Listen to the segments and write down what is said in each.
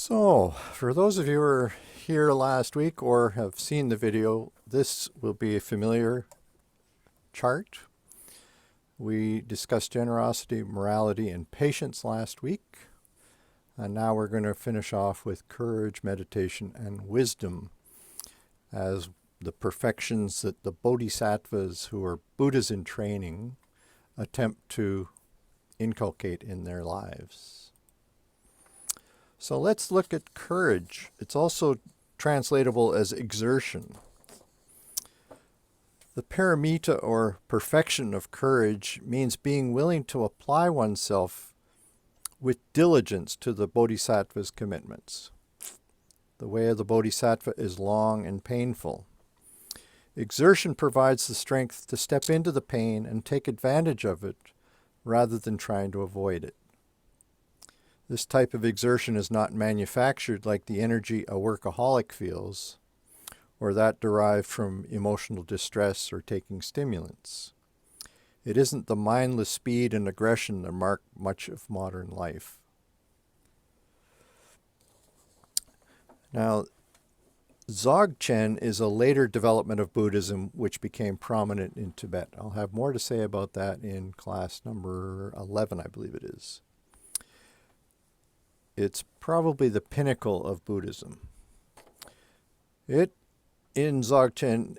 So, for those of you who were here last week or have seen the video, this will be a familiar chart. We discussed generosity, morality, and patience last week. And now we're going to finish off with courage, meditation, and wisdom as the perfections that the bodhisattvas, who are Buddhas in training, attempt to inculcate in their lives. So let's look at courage. It's also translatable as exertion. The paramita, or perfection of courage, means being willing to apply oneself with diligence to the bodhisattva's commitments. The way of the bodhisattva is long and painful. Exertion provides the strength to step into the pain and take advantage of it rather than trying to avoid it. This type of exertion is not manufactured like the energy a workaholic feels, or that derived from emotional distress or taking stimulants. It isn't the mindless speed and aggression that mark much of modern life. Now, Dzogchen is a later development of Buddhism which became prominent in Tibet. I'll have more to say about that in class number 11, I believe it is. It's probably the pinnacle of Buddhism. In Dzogchen,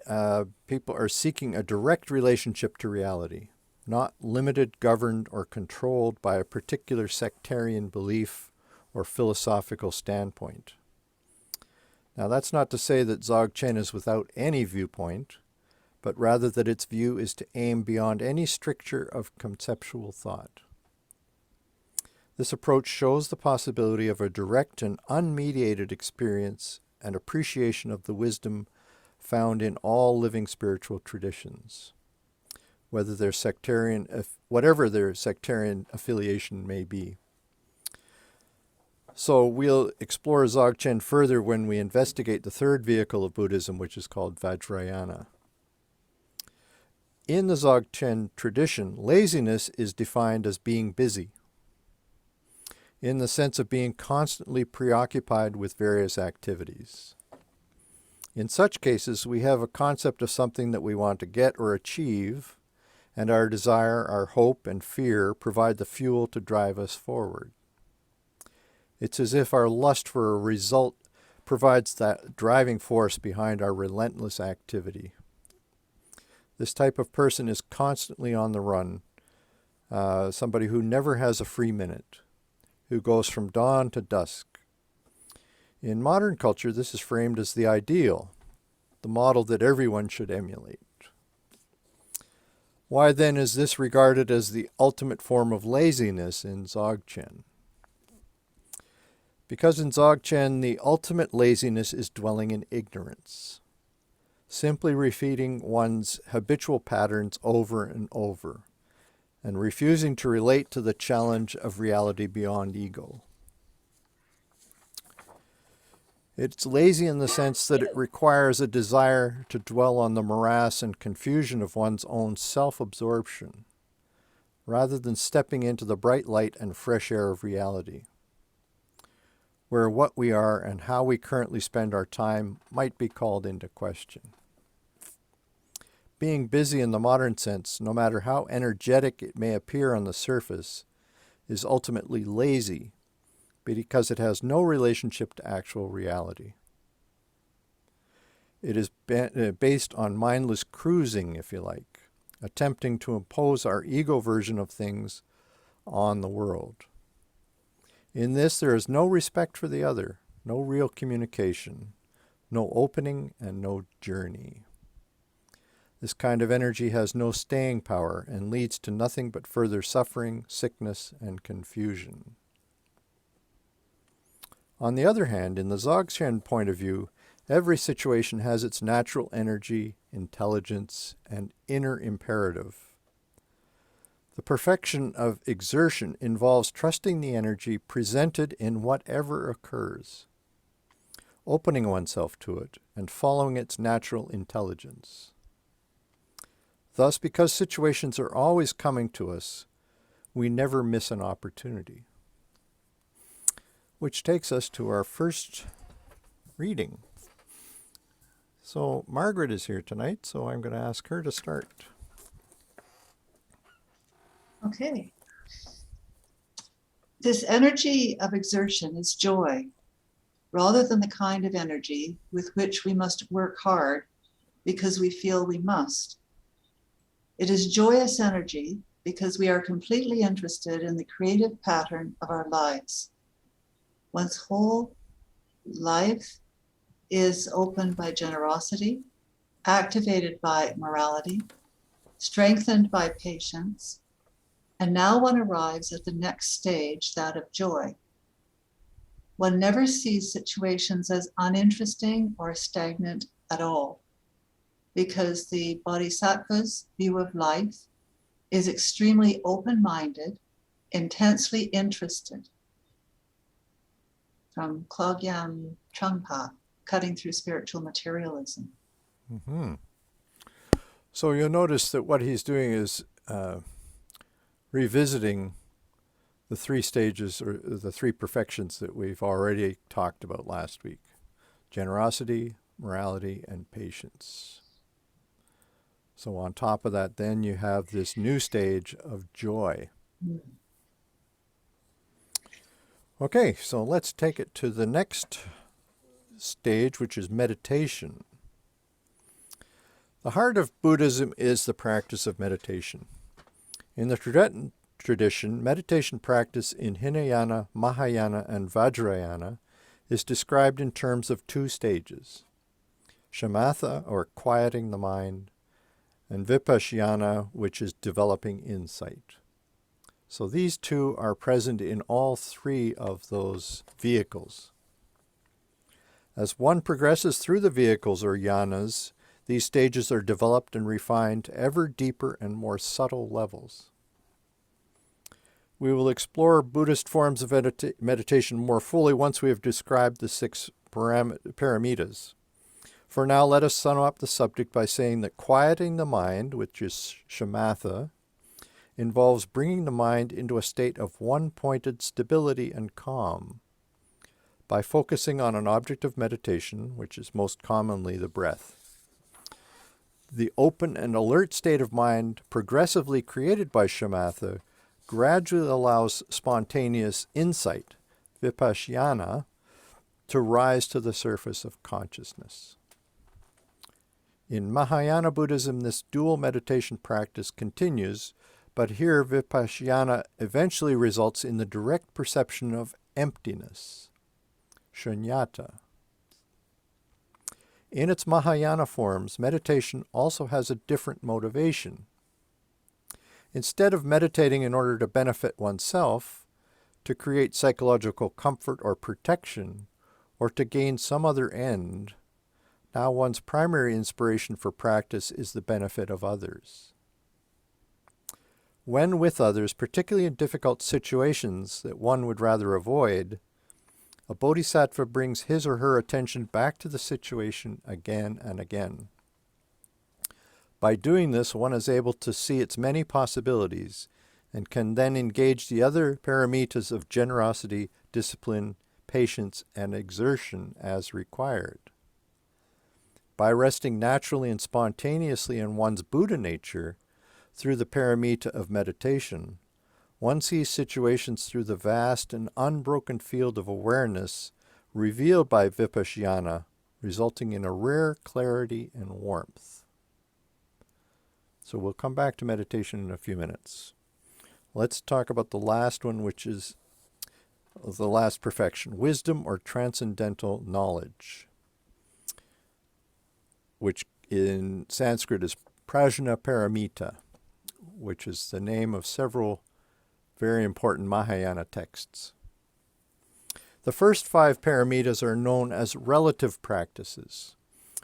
people are seeking a direct relationship to reality, not limited, governed, or controlled by a particular sectarian belief or philosophical standpoint. Now, that's not to say that Dzogchen is without any viewpoint, but rather that its view is to aim beyond any stricture of conceptual thought. This approach shows the possibility of a direct and unmediated experience and appreciation of the wisdom found in all living spiritual traditions, whatever their sectarian affiliation may be. So we'll explore Dzogchen further when we investigate the third vehicle of Buddhism, which is called Vajrayana. In the Dzogchen tradition, laziness is defined as being busy, in the sense of being constantly preoccupied with various activities. In such cases, we have a concept of something that we want to get or achieve, and our desire, our hope, and fear provide the fuel to drive us forward. It's as if our lust for a result provides that driving force behind our relentless activity. This type of person is constantly on the run, somebody who never has a free minute, who goes from dawn to dusk. In modern culture, this is framed as the ideal, the model that everyone should emulate. Why then is this regarded as the ultimate form of laziness in Dzogchen? Because in Dzogchen, the ultimate laziness is dwelling in ignorance, simply repeating one's habitual patterns over and over, and refusing to relate to the challenge of reality beyond ego. It's lazy in the sense that it requires a desire to dwell on the morass and confusion of one's own self-absorption, rather than stepping into the bright light and fresh air of reality, where what we are and how we currently spend our time might be called into question. Being busy in the modern sense, no matter how energetic it may appear on the surface, is ultimately lazy because it has no relationship to actual reality. It is based on mindless cruising, if you like, attempting to impose our ego version of things on the world. In this, there is no respect for the other, no real communication, no opening, and no journey. This kind of energy has no staying power and leads to nothing but further suffering, sickness, and confusion. On the other hand, in the Dzogchen point of view, every situation has its natural energy, intelligence, and inner imperative. The perfection of exertion involves trusting the energy presented in whatever occurs, opening oneself to it, and following its natural intelligence. Thus, because situations are always coming to us, we never miss an opportunity. which takes us to our first reading. So Margaret is here tonight, so I'm going to ask her to start. Okay. This energy of exertion is joy, rather than the kind of energy with which we must work hard because we feel we must. It is joyous energy because we are completely interested in the creative pattern of our lives. One's whole life is opened by generosity, activated by morality, strengthened by patience, and now one arrives at the next stage, that of joy. One never sees situations as uninteresting or stagnant at all, because the Bodhisattva's view of life is extremely open-minded, intensely interested. From Klogyam Trungpa, Cutting Through Spiritual Materialism. Mm-hmm. So you'll notice that what he's doing is revisiting the three stages or the three perfections that we've already talked about last week: generosity, morality, and patience. So on top of that, then you have this new stage of joy. Okay, so let's take it to the next stage, which is meditation. The heart of Buddhism is the practice of meditation. In the Tibetan tradition, meditation practice in Hinayana, Mahayana, and Vajrayana is described in terms of two stages: Shamatha, or quieting the mind, and Vipassana, which is developing insight. So these two are present in all three of those vehicles. As one progresses through the vehicles or yanas, these stages are developed and refined to ever deeper and more subtle levels. We will explore Buddhist forms of meditation more fully once we have described the 6 Paramitas. For now, let us sum up the subject by saying that quieting the mind, which is Shamatha, involves bringing the mind into a state of one-pointed stability and calm by focusing on an object of meditation, which is most commonly the breath. The open and alert state of mind progressively created by Shamatha gradually allows spontaneous insight, Vipassana, to rise to the surface of consciousness. In Mahayana Buddhism, this dual meditation practice continues, but here Vipassana eventually results in the direct perception of emptiness, shunyata. In its Mahayana forms, meditation also has a different motivation. Instead of meditating in order to benefit oneself, to create psychological comfort or protection, or to gain some other end, now one's primary inspiration for practice is the benefit of others. When with others, particularly in difficult situations that one would rather avoid, a bodhisattva brings his or her attention back to the situation again and again. By doing this, one is able to see its many possibilities and can then engage the other paramitas of generosity, discipline, patience, and exertion as required. By resting naturally and spontaneously in one's Buddha nature through the paramita of meditation, one sees situations through the vast and unbroken field of awareness revealed by Vipassana, resulting in a rare clarity and warmth. So we'll come back to meditation in a few minutes. Let's talk about the last one, which is the last perfection, wisdom or transcendental knowledge, which in Sanskrit is Prajnaparamita, which is the name of several very important Mahayana texts. The first 5 paramitas are known as relative practices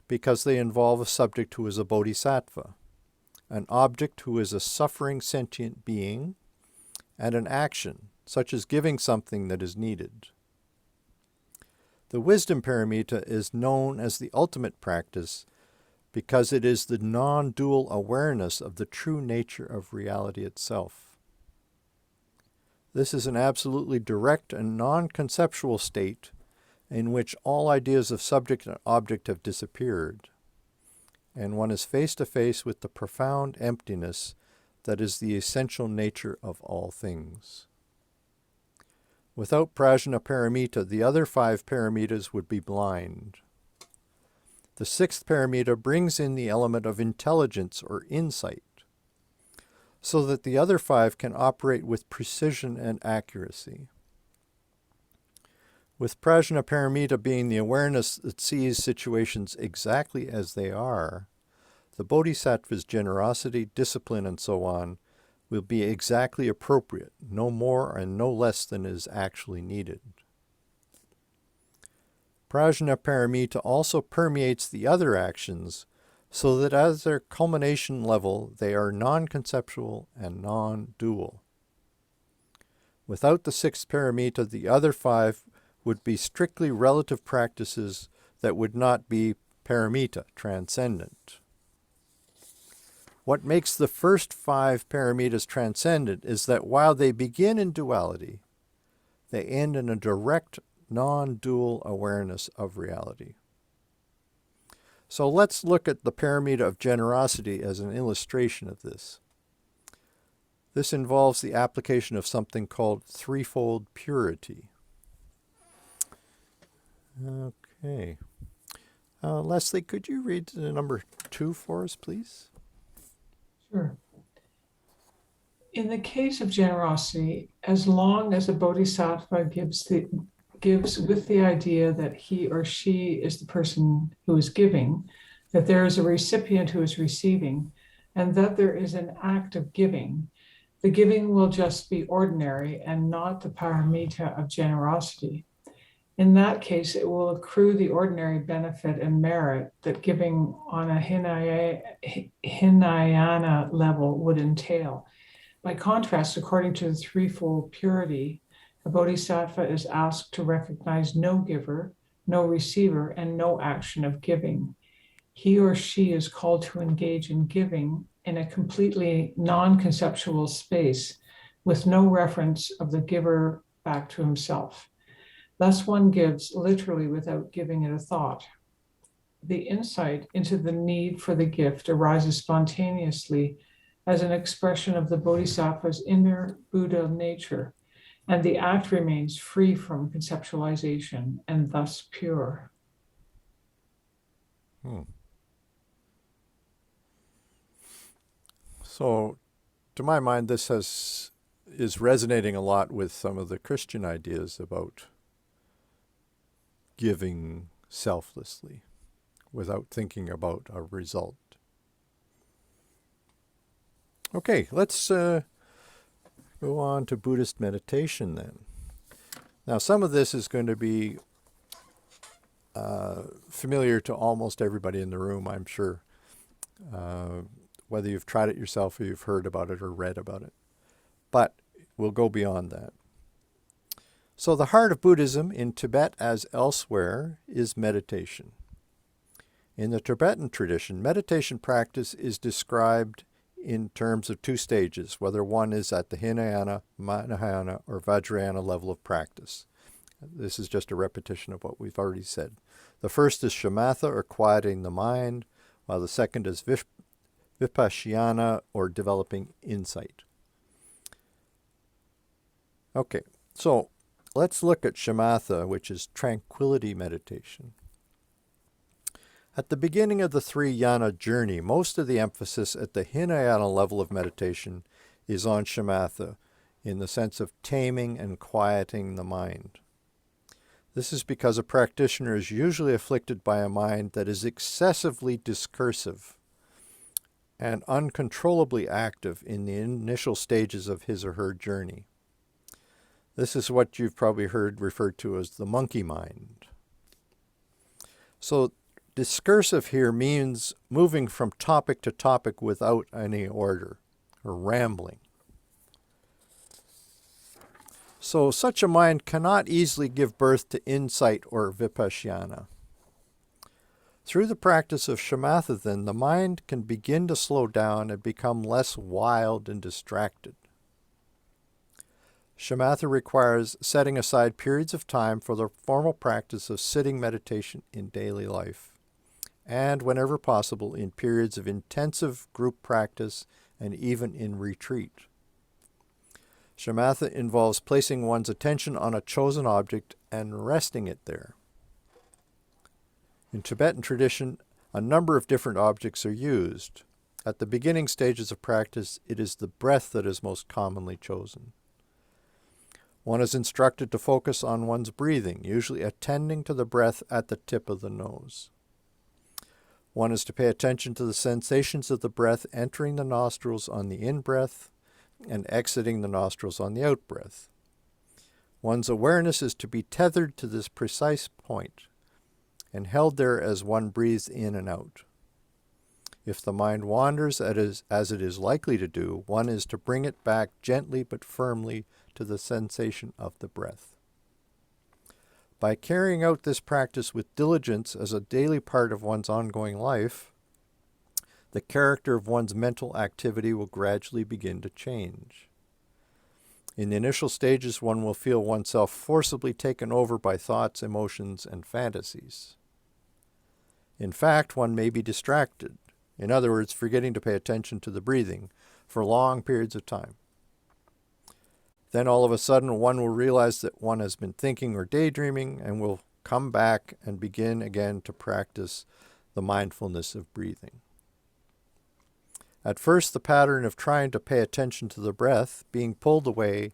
because they involve a subject who is a bodhisattva, an object who is a suffering sentient being, and an action, such as giving something that is needed. The wisdom paramita is known as the ultimate practice because it is the non-dual awareness of the true nature of reality itself. This is an absolutely direct and non-conceptual state in which all ideas of subject and object have disappeared, and one is face to face with the profound emptiness that is the essential nature of all things. Without Prajnaparamita, the other 5 paramitas would be blind. The 6th paramita brings in the element of intelligence or insight, so that the other 5 can operate with precision and accuracy. With Prajnaparamita being the awareness that sees situations exactly as they are, the Bodhisattva's generosity, discipline, and so on will be exactly appropriate, no more and no less than is actually needed. Prajnaparamita also permeates the other actions so that as their culmination level, they are non-conceptual and non-dual. Without the 6th paramita, the other 5 would be strictly relative practices that would not be paramita, transcendent. What makes the first 5 paramitas transcendent is that while they begin in duality, they end in a direct, non-dual awareness of reality. So let's look at the paramita of generosity as an illustration of this. This involves the application of something called threefold purity. Okay. Leslie, could you read number 2 for us, please? Sure. In the case of generosity, as long as a bodhisattva gives with the idea that he or she is the person who is giving, that there is a recipient who is receiving, and that there is an act of giving, the giving will just be ordinary and not the paramita of generosity. In that case, it will accrue the ordinary benefit and merit that giving on a Hinayana level would entail. By contrast, according to the Threefold Purity, a bodhisattva is asked to recognize no giver, no receiver, and no action of giving. He or she is called to engage in giving in a completely non-conceptual space with no reference of the giver back to himself. Thus one gives literally without giving it a thought. The insight into the need for the gift arises spontaneously as an expression of the bodhisattva's inner Buddha nature, and the act remains free from conceptualization and thus pure. So, to my mind, this is resonating a lot with some of the Christian ideas about giving selflessly without thinking about a result. Okay, let's go on to Buddhist meditation then. Now, some of this is going to be familiar to almost everybody in the room, I'm sure, whether you've tried it yourself or you've heard about it or read about it. But we'll go beyond that. So the heart of Buddhism in Tibet as elsewhere is meditation. In the Tibetan tradition, meditation practice is described in terms of 2 stages, whether one is at the Hinayana, Mahayana, or Vajrayana level of practice. This is just a repetition of what we've already said. The first is Shamatha, or quieting the mind, while the second is Vipassana, or developing insight. Okay, so let's look at Shamatha, which is tranquility meditation. At the beginning of the 3 yana journey, most of the emphasis at the Hinayana level of meditation is on Shamatha, in the sense of taming and quieting the mind. This is because a practitioner is usually afflicted by a mind that is excessively discursive and uncontrollably active in the initial stages of his or her journey. This is what you've probably heard referred to as the monkey mind. So discursive here means moving from topic to topic without any order, or rambling. So such a mind cannot easily give birth to insight or vipassana. Through the practice of Shamatha, then, the mind can begin to slow down and become less wild and distracted. Shamatha requires setting aside periods of time for the formal practice of sitting meditation in daily life, and whenever possible in periods of intensive group practice and even in retreat. Shamatha involves placing one's attention on a chosen object and resting it there. In Tibetan tradition, a number of different objects are used. At the beginning stages of practice, it is the breath that is most commonly chosen. One is instructed to focus on one's breathing, usually attending to the breath at the tip of the nose. One is to pay attention to the sensations of the breath entering the nostrils on the in-breath and exiting the nostrils on the out-breath. One's awareness is to be tethered to this precise point and held there as one breathes in and out. If the mind wanders as it is likely to do, one is to bring it back gently but firmly to the sensation of the breath. By carrying out this practice with diligence as a daily part of one's ongoing life, the character of one's mental activity will gradually begin to change. In the initial stages, one will feel oneself forcibly taken over by thoughts, emotions, and fantasies. In fact, one may be distracted, in other words, forgetting to pay attention to the breathing for long periods of time. Then all of a sudden, one will realize that one has been thinking or daydreaming and will come back and begin again to practice the mindfulness of breathing. At first, the pattern of trying to pay attention to the breath, being pulled away,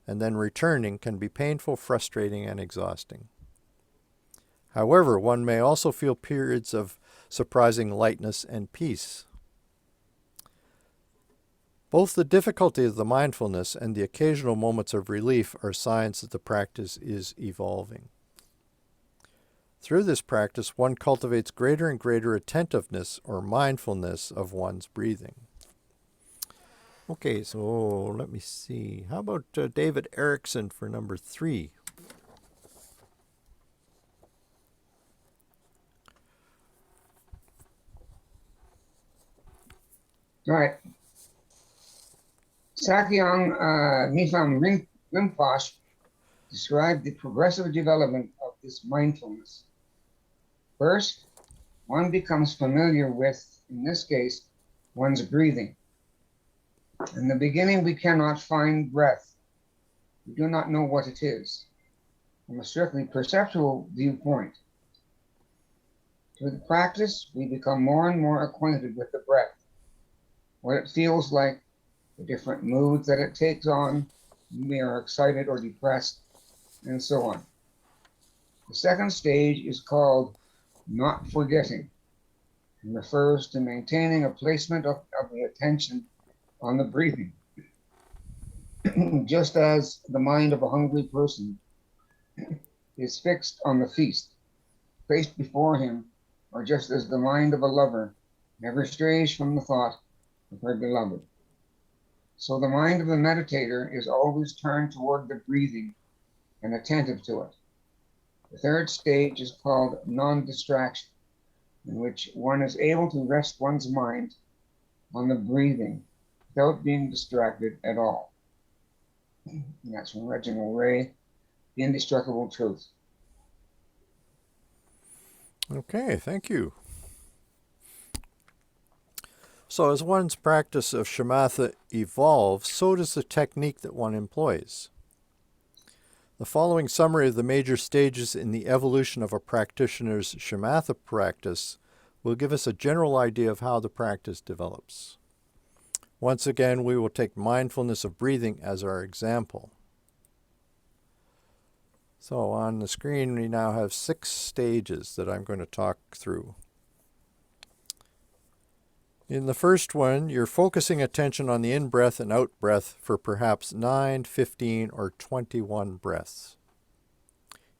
and then returning can be painful, frustrating, and exhausting. However, one may also feel periods of surprising lightness and peace. Both the difficulty of the mindfulness and the occasional moments of relief are signs that the practice is evolving. Through this practice, one cultivates greater and greater attentiveness or mindfulness of one's breathing. Okay, so let me see. How about David Erickson for number 3? All right. Sakyong Mipham Rinpoche described the progressive development of this mindfulness. First, one becomes familiar with, in this case, one's breathing. In the beginning, we cannot find breath. We do not know what it is from a strictly perceptual viewpoint. Through the practice, we become more and more acquainted with the breath, what it feels like, the different moods that it takes on, when we are excited or depressed, and so on. The second stage is called not forgetting and refers to maintaining a placement of the attention on the breathing. Just as the mind of a hungry person is fixed on the feast placed before him, or just as the mind of a lover never strays from the thought of her beloved. So the mind of the meditator is always turned toward the breathing and attentive to it. The third stage is called non-distraction, in which one is able to rest one's mind on the breathing without being distracted at all. And that's from Reginald Ray, The Indestructible Truth. Okay, thank you. So as one's practice of shamatha evolves, so does the technique that one employs. The following summary of the major stages in the evolution of a practitioner's shamatha practice will give us a general idea of how the practice develops. Once again, we will take mindfulness of breathing as our example. So on the screen, we now have 6 stages that I'm going to talk through. In the first one, you're focusing attention on the in-breath and out-breath for perhaps 9, 15, or 21 breaths.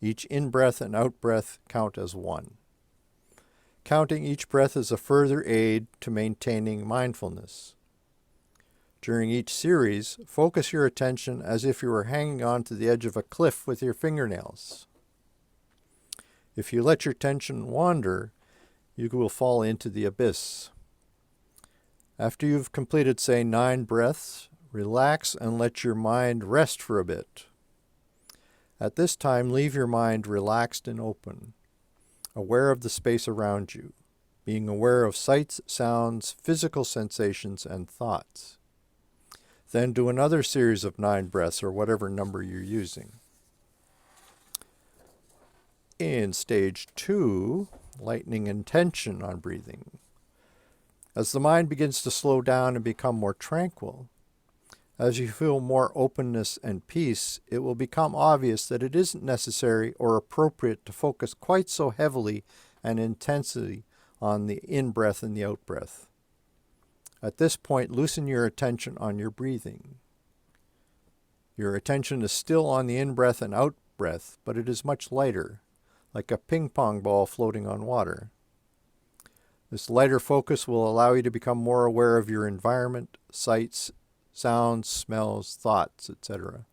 Each in-breath and out-breath count as 1. Counting each breath is a further aid to maintaining mindfulness. During each series, focus your attention as if you were hanging on to the edge of a cliff with your fingernails. If you let your attention wander, you will fall into the abyss. After you've completed, say, 9 breaths, Relax and let your mind rest for a bit. At this time, leave your mind relaxed and open, aware of the space around you, being aware of sights, sounds, physical sensations, and thoughts. Then do another series of 9 breaths, or whatever number you're using. In stage 2, lightening intention on breathing. As the mind begins to slow down and become more tranquil, as you feel more openness and peace, it will become obvious that it isn't necessary or appropriate to focus quite so heavily and intensely on the in-breath and the out-breath. At this point, loosen your attention on your breathing. Your attention is still on the in-breath and out-breath, but it is much lighter, like a ping-pong ball floating on water. This lighter focus will allow you to become more aware of your environment, sights, sounds, smells, thoughts, etc.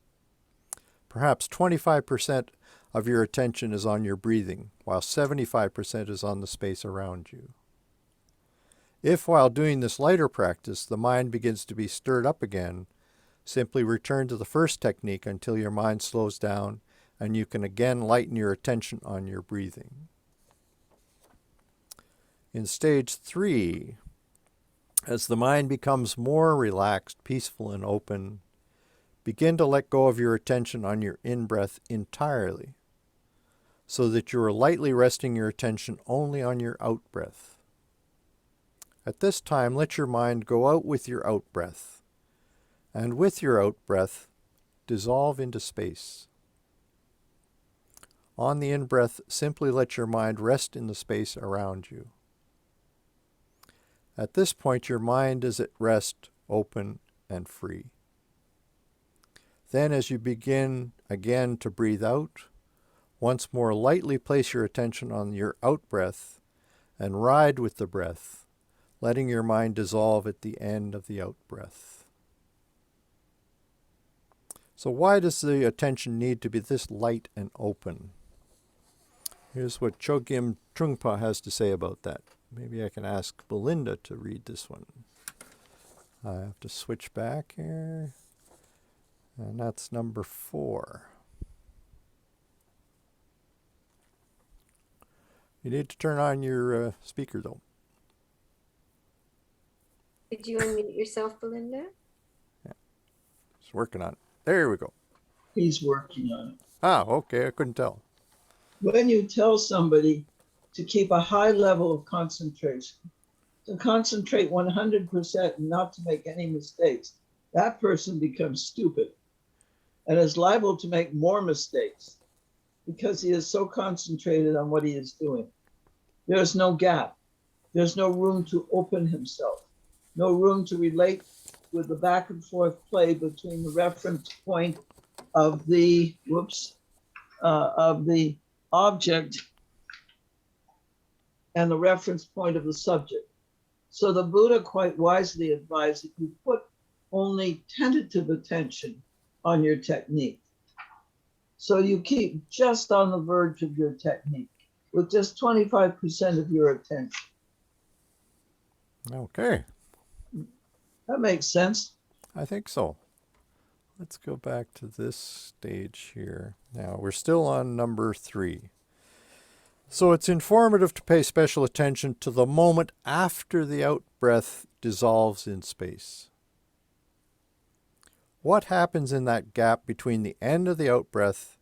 Perhaps 25% of your attention is on your breathing, while 75% is on the space around you. If, while doing this lighter practice, the mind begins to be stirred up again, simply return to the first technique until your mind slows down and you can again lighten your attention on your breathing. In stage 3, as the mind becomes more relaxed, peaceful, and open, begin to let go of your attention on your in-breath entirely, so that you are lightly resting your attention only on your out-breath. At this time, let your mind go out with your out-breath, and with your out-breath, dissolve into space. On the in-breath, simply let your mind rest in the space around you. At this point, your mind is at rest, open, and free. Then, as you begin again to breathe out, once more lightly place your attention on your out-breath and ride with the breath, letting your mind dissolve at the end of the out-breath. So why does the attention need to be this light and open? Here's what Chogyam Trungpa has to say about that. Maybe I can ask Belinda to read this one. I have to switch back here. And that's number 4. You need to turn on your speaker, though. Did you unmute yourself, Belinda? Just working on it. There we go. He's working on it. Ah, okay. I couldn't tell. When you tell somebody to keep a high level of concentration, to concentrate 100% and not to make any mistakes, that person becomes stupid and is liable to make more mistakes because he is so concentrated on what he is doing. There's no gap. There's no room to open himself, no room to relate with the back and forth play between the reference point of the object and the reference point of the subject. So the Buddha quite wisely advised that you put only tentative attention on your technique. So you keep just on the verge of your technique with just 25% of your attention. Okay. That makes sense. I think so. Let's go back to this stage here. Now, we're still on number 3. So it's informative to pay special attention to the moment after the out-breath dissolves in space. What happens in that gap between the end of the out-breath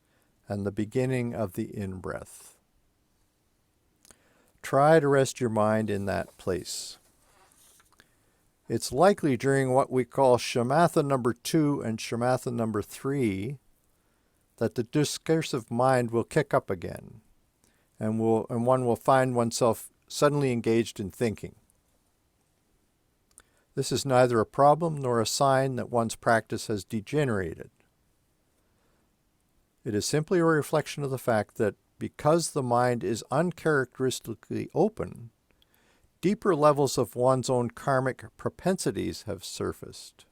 and the beginning of the in-breath? Try to rest your mind in that place. It's likely during what we call Shamatha number 2 and Shamatha number 3 that the discursive mind will kick up again, and one will find oneself suddenly engaged in thinking. This is neither a problem nor a sign that one's practice has degenerated. It is simply a reflection of the fact that because the mind is uncharacteristically open, deeper levels of one's own karmic propensities have surfaced.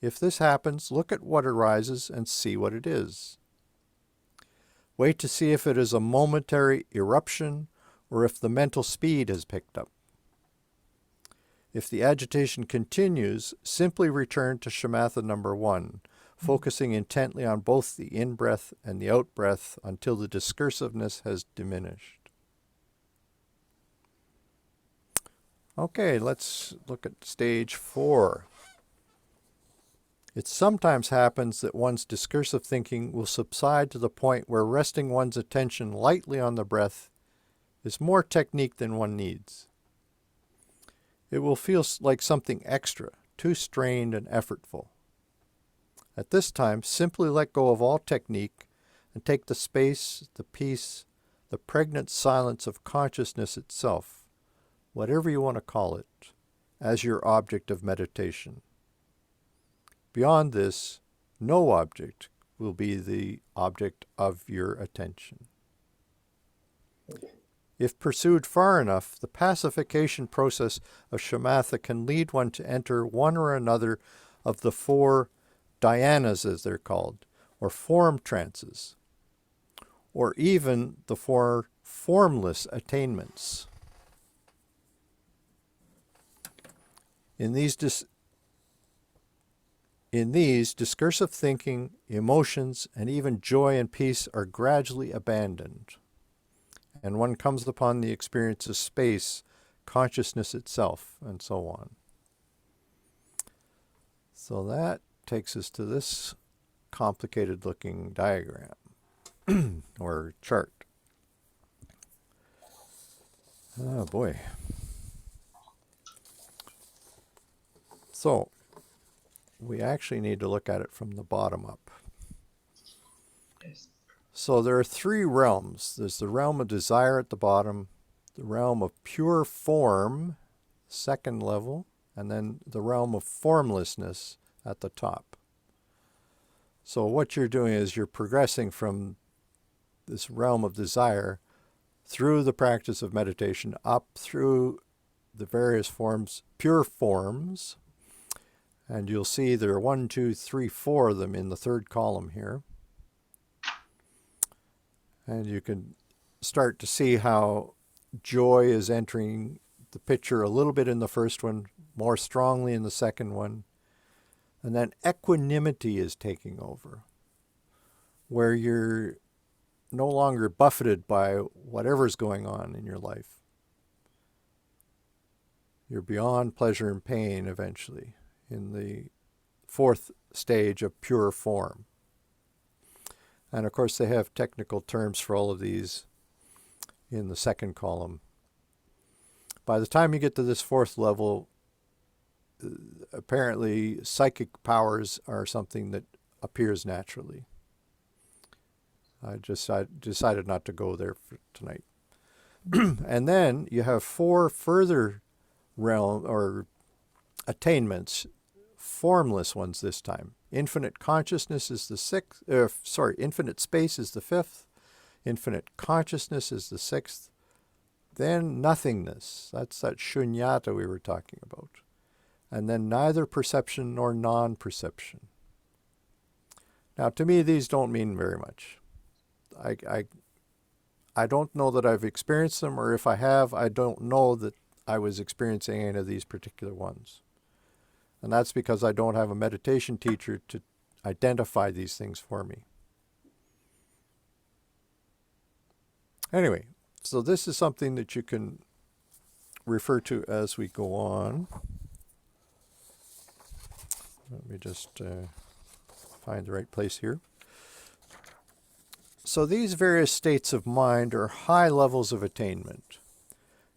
If this happens, look at what arises and see what it is. Wait to see if it is a momentary eruption or if the mental speed has picked up. If the agitation continues, simply return to Shamatha number 1, focusing intently on both the in-breath and the out-breath until the discursiveness has diminished. Okay, let's look at stage 4. It sometimes happens that one's discursive thinking will subside to the point where resting one's attention lightly on the breath is more technique than one needs. It will feel like something extra, too strained and effortful. At this time, simply let go of all technique and take the space, the peace, the pregnant silence of consciousness itself, whatever you want to call it, as your object of meditation. Beyond this, no object will be the object of your attention. If pursued far enough, the pacification process of Shamatha can lead one to enter one or another of the 4 dhyanas, as they're called, or form trances, or even the 4 formless attainments. In these, discursive thinking, emotions, and even joy and peace are gradually abandoned, and one comes upon the experience of space, consciousness itself, and so on. So that takes us to this complicated-looking diagram or chart. Oh boy. So we actually need to look at it from the bottom up. So there are 3 realms. There's the realm of desire at the bottom, the realm of pure form, 2nd level, and then the realm of formlessness at the top. So what you're doing is you're progressing from this realm of desire through the practice of meditation up through the various forms, pure forms, and you'll see there are 1, 2, 3, 4 of them in the 3rd column here. And you can start to see how joy is entering the picture a little bit in the first one, more strongly in the second one. And then equanimity is taking over, where you're no longer buffeted by whatever's going on in your life. You're beyond pleasure and pain eventually in the 4th stage of pure form. And of course they have technical terms for all of these in the 2nd column. By the time you get to this 4th level, apparently psychic powers are something that appears naturally. I decided not to go there for tonight. And then you have 4 further realm or attainments, formless ones this time. Infinite consciousness is the 6th, infinite space is the 5th, infinite consciousness is the 6th, then nothingness, that's that shunyata we were talking about, and then neither perception nor non-perception. Now to me these don't mean very much. I don't know that I've experienced them, or if I have, I don't know that I was experiencing any of these particular ones. And that's because I don't have a meditation teacher to identify these things for me. Anyway, so this is something that you can refer to as we go on. Let me just find the right place here. So these various states of mind are high levels of attainment,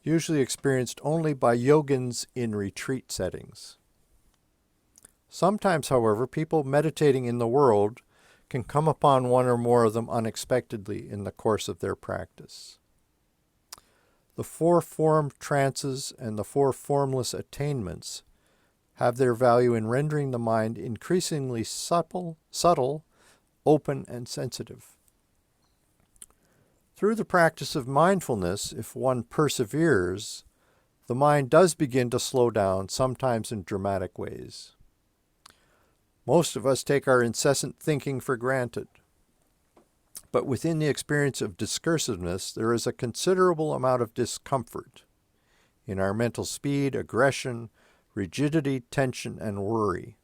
usually experienced only by yogins in retreat settings. Sometimes, however, people meditating in the world can come upon one or more of them unexpectedly in the course of their practice. The 4 form trances and the 4 formless attainments have their value in rendering the mind increasingly subtle, open, and sensitive. Through the practice of mindfulness, if one perseveres, the mind does begin to slow down, sometimes in dramatic ways. Most of us take our incessant thinking for granted. But within the experience of discursiveness, there is a considerable amount of discomfort in our mental speed, aggression, rigidity, tension, and worry.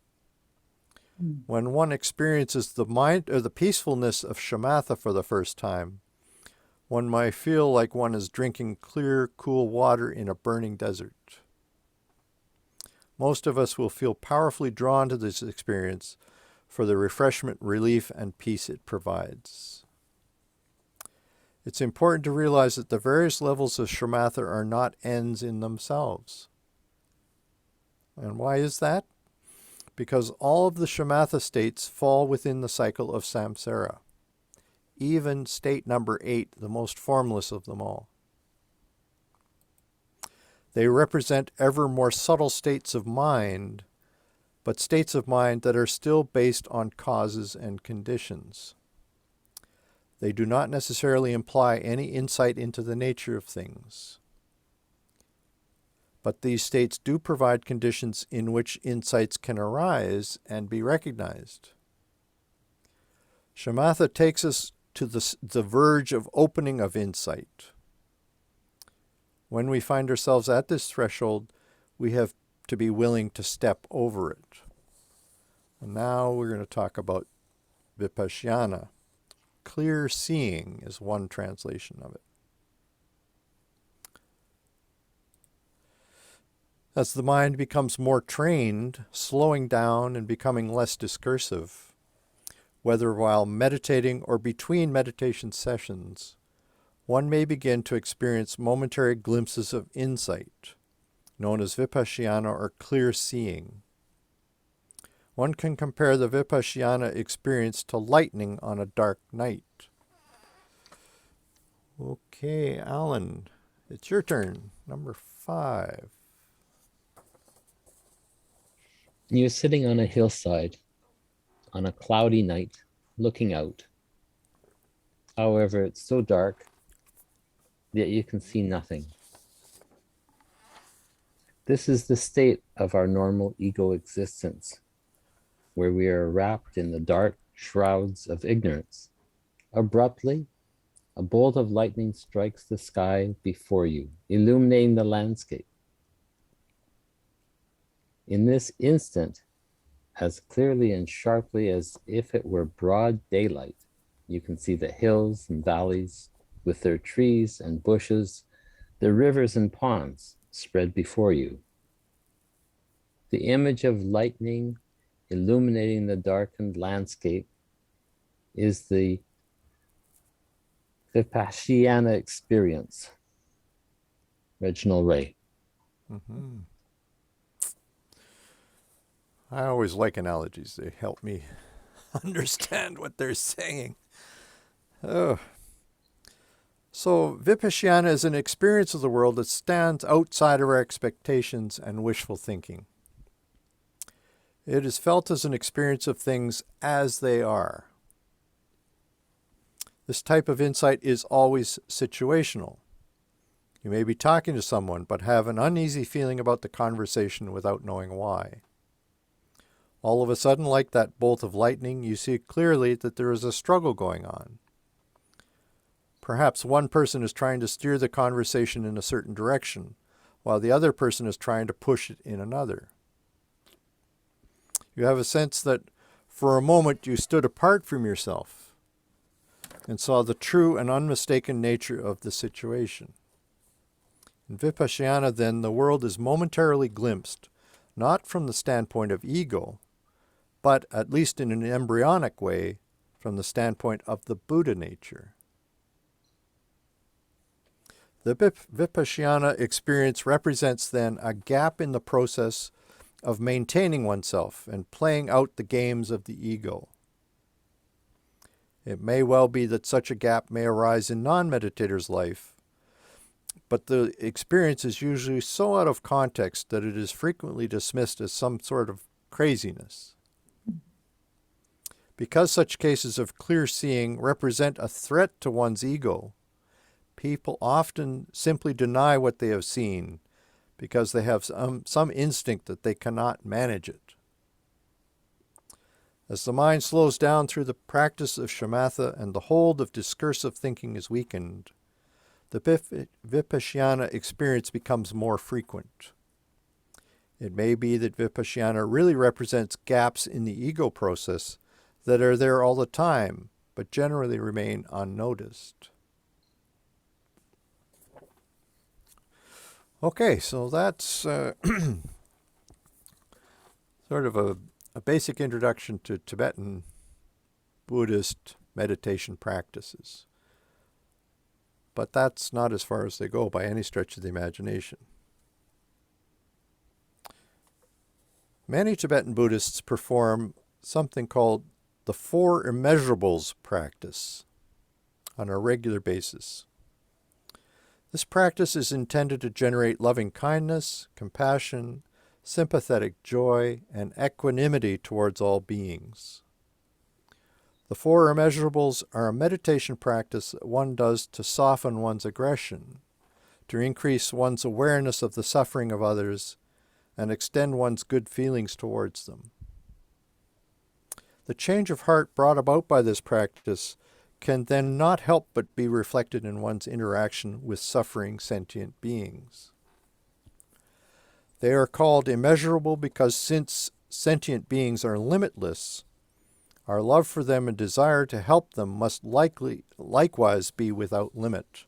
When one experiences the mind or the peacefulness of shamatha for the first time, one might feel like one is drinking clear, cool water in a burning desert. Most of us will feel powerfully drawn to this experience for the refreshment, relief, and peace it provides. It's important to realize that the various levels of shamatha are not ends in themselves. And why is that? Because all of the shamatha states fall within the cycle of samsara, even state number 8, the most formless of them all. They represent ever more subtle states of mind, but states of mind that are still based on causes and conditions. They do not necessarily imply any insight into the nature of things. But these states do provide conditions in which insights can arise and be recognized. Shamatha takes us to the verge of opening of insight. When we find ourselves at this threshold, we have to be willing to step over it. And now we're going to talk about vipassana. Clear seeing is one translation of it. As the mind becomes more trained, slowing down and becoming less discursive, whether while meditating or between meditation sessions, one may begin to experience momentary glimpses of insight, known as vipassana or clear seeing. One can compare the vipassana experience to lightning on a dark night. Okay, Alan, it's your turn. Number 5. You're sitting on a hillside on a cloudy night, looking out. However, it's so dark that you can see nothing. This is the state of our normal ego existence, where we are wrapped in the dark shrouds of ignorance. Abruptly, a bolt of lightning strikes the sky before you, illuminating the landscape. In this instant, as clearly and sharply as if it were broad daylight, you can see the hills and valleys with their trees and bushes, the rivers and ponds spread before you. The image of lightning illuminating the darkened landscape is the vipassana experience. Reginald Ray. Mm-hmm. I always like analogies. They help me understand what they're saying. Oh. So vipassana is an experience of the world that stands outside of our expectations and wishful thinking. It is felt as an experience of things as they are. This type of insight is always situational. You may be talking to someone but have an uneasy feeling about the conversation without knowing why. All of a sudden, like that bolt of lightning, you see clearly that there is a struggle going on. Perhaps one person is trying to steer the conversation in a certain direction, while the other person is trying to push it in another. You have a sense that for a moment you stood apart from yourself and saw the true and unmistaken nature of the situation. In vipassana, then, the world is momentarily glimpsed, not from the standpoint of ego, but, at least in an embryonic way, from the standpoint of the Buddha nature. The vipassana experience represents, then, a gap in the process of maintaining oneself and playing out the games of the ego. It may well be that such a gap may arise in non-meditators' life, but the experience is usually so out of context that it is frequently dismissed as some sort of craziness. Because such cases of clear seeing represent a threat to one's ego, people often simply deny what they have seen because they have some instinct that they cannot manage it. As the mind slows down through the practice of shamatha and the hold of discursive thinking is weakened, the vipassana experience becomes more frequent. It may be that Vipassana really represents gaps in the ego process that are there all the time, but generally remain unnoticed. Okay, so that's sort of a basic introduction to Tibetan Buddhist meditation practices. But that's not as far as they go by any stretch of the imagination. Many Tibetan Buddhists perform something called the Four Immeasurables practice on a regular basis. This practice is intended to generate loving kindness, compassion, sympathetic joy, and equanimity towards all beings. The Four Immeasurables are a meditation practice that one does to soften one's aggression, to increase one's awareness of the suffering of others, and extend one's good feelings towards them. The change of heart brought about by this practice can then not help but be reflected in one's interaction with suffering sentient beings. They are called immeasurable because since sentient beings are limitless, our love for them and desire to help them must likewise be without limit.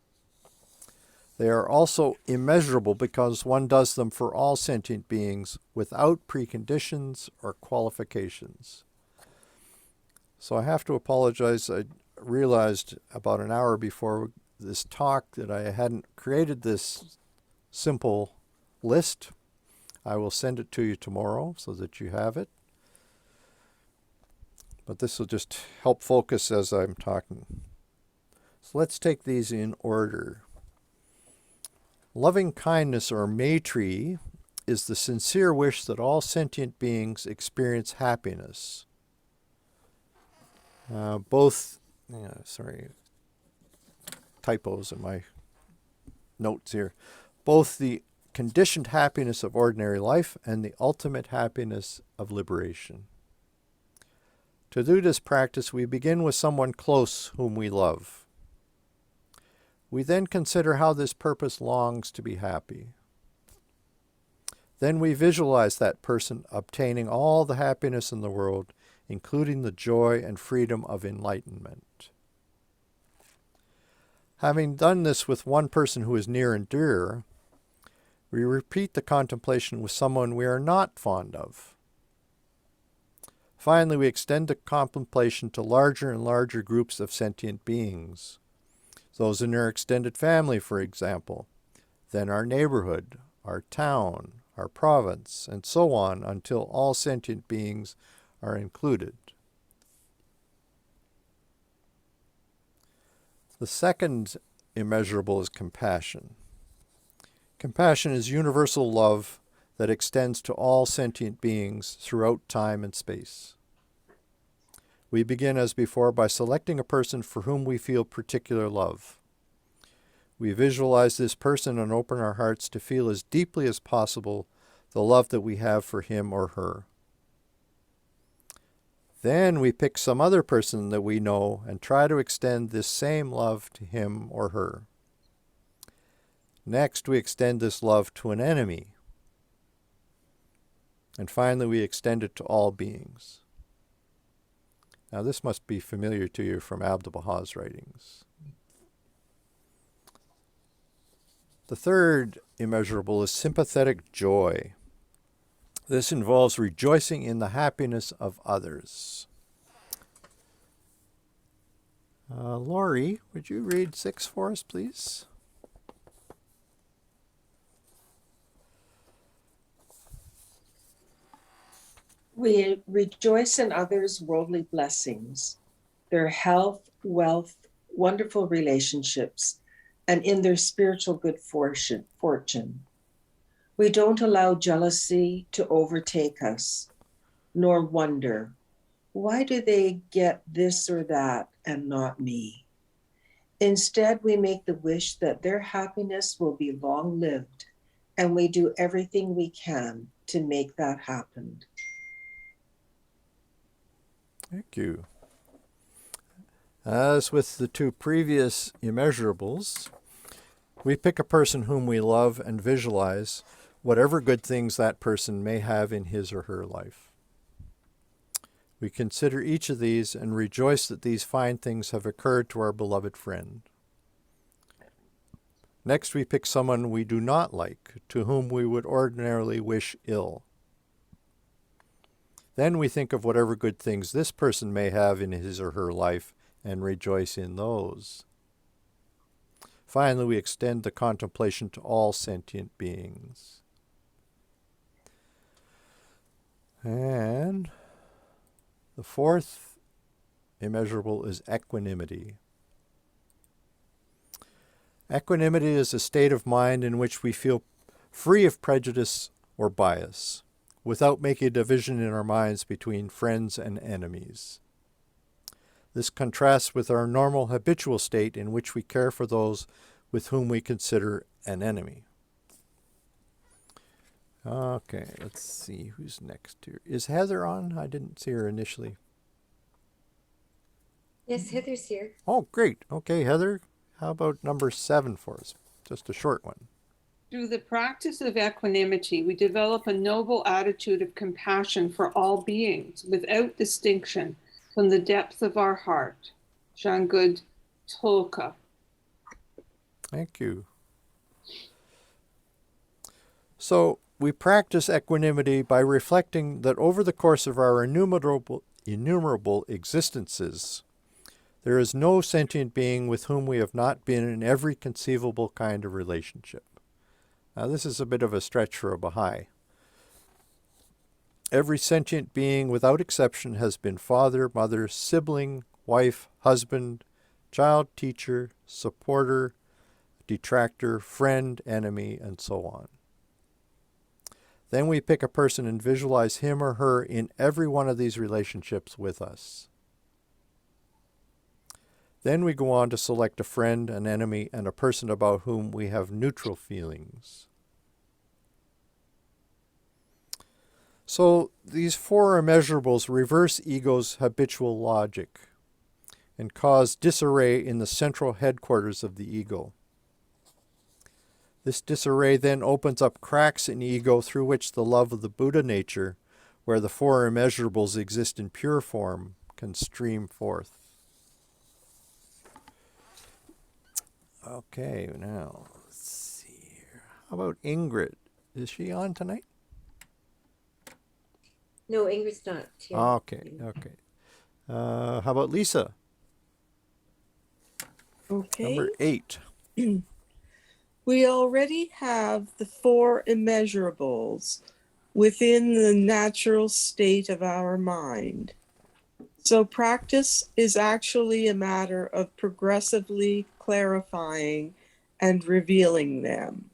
They are also immeasurable because one does them for all sentient beings without preconditions or qualifications. So I have to apologize. I realized about an hour before this talk that I hadn't created this simple list. I will send it to you tomorrow so that you have it. But this will just help focus as I'm talking. So let's take these in order. Loving kindness, or Maitri, is the sincere wish that all sentient beings experience happiness. Typos in my notes here. Both the conditioned happiness of ordinary life and the ultimate happiness of liberation. To do this practice, we begin with someone close whom we love. We then consider how this purpose longs to be happy. Then we visualize that person obtaining all the happiness in the world, including the joy and freedom of enlightenment. Having done this with one person who is near and dear, we repeat the contemplation with someone we are not fond of. Finally, we extend the contemplation to larger and larger groups of sentient beings. Those in our extended family, for example, then our neighborhood, our town, our province, and so on until all sentient beings are included. The second immeasurable is compassion. Compassion is universal love that extends to all sentient beings throughout time and space. We begin, as before, by selecting a person for whom we feel particular love. We visualize this person and open our hearts to feel as deeply as possible the love that we have for him or her. Then we pick some other person that we know and try to extend this same love to him or her. Next, we extend this love to an enemy. And finally, we extend it to all beings. Now, this must be familiar to you from Abdu'l-Baha's writings. The third immeasurable is sympathetic joy. This involves rejoicing in the happiness of others. Laurie, would you read 6 for us, please? We rejoice in others' worldly blessings, their health, wealth, wonderful relationships, and in their spiritual good fortune. We don't allow jealousy to overtake us, nor wonder, why do they get this or that and not me? Instead, we make the wish that their happiness will be long-lived, and we do everything we can to make that happen. Thank you. As with the 2 previous immeasurables, we pick a person whom we love and visualize whatever good things that person may have in his or her life. We consider each of these and rejoice that these fine things have occurred to our beloved friend. Next, we pick someone we do not like, to whom we would ordinarily wish ill. Then we think of whatever good things this person may have in his or her life and rejoice in those. Finally, we extend the contemplation to all sentient beings. And the fourth immeasurable is equanimity. Equanimity is a state of mind in which we feel free of prejudice or bias, without making a division in our minds between friends and enemies. This contrasts with our normal habitual state in which we care for those with whom we consider an enemy. Okay, let's see who's next here. Is Heather on? I didn't see her initially. Yes, Heather's here. Oh, great. Okay, Heather, how about number 7 for us? Just a short one. Through the practice of equanimity, we develop a noble attitude of compassion for all beings without distinction from the depth of our heart. Jangud Tolka. Thank you. So, we practice equanimity by reflecting that over the course of our innumerable existences, there is no sentient being with whom we have not been in every conceivable kind of relationship. Now, this is a bit of a stretch for a Baha'i. Every sentient being, without exception, has been father, mother, sibling, wife, husband, child, teacher, supporter, detractor, friend, enemy, and so on. Then we pick a person and visualize him or her in every one of these relationships with us. Then we go on to select a friend, an enemy, and a person about whom we have neutral feelings. So these 4 immeasurables reverse ego's habitual logic and cause disarray in the central headquarters of the ego. This disarray then opens up cracks in ego through which the love of the Buddha nature, where the 4 immeasurables exist in pure form, can stream forth. Okay, now, let's see here. How about Ingrid? Is she on tonight? No, Ingrid's not here. Okay. How about Lisa? Okay. Number 8. We already have the 4 immeasurables within the natural state of our mind. So practice is actually a matter of progressively clarifying and revealing them.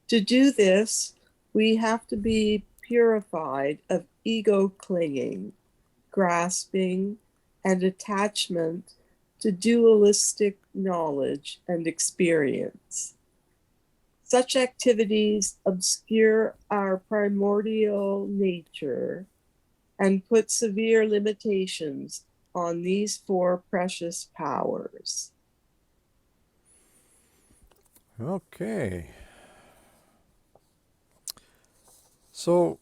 To do this, we have to be purified of ego clinging, grasping, and attachment to dualistic knowledge and experience. Such activities obscure our primordial nature and put severe limitations on these 4 precious powers. Okay. So,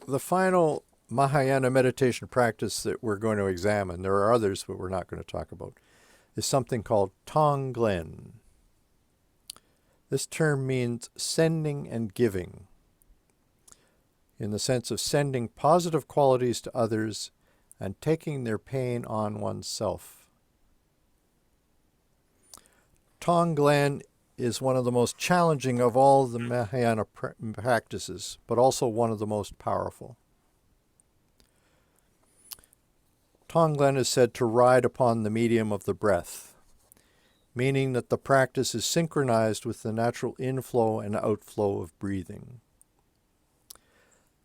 the final Mahayana meditation practice that we're going to examine, there are others but we're not going to talk about, is something called Tonglen. This term means sending and giving, in the sense of sending positive qualities to others and taking their pain on oneself. Tonglen is one of the most challenging of all the Mahayana practices, but also one of the most powerful. Tonglen is said to ride upon the medium of the breath, meaning that the practice is synchronized with the natural inflow and outflow of breathing.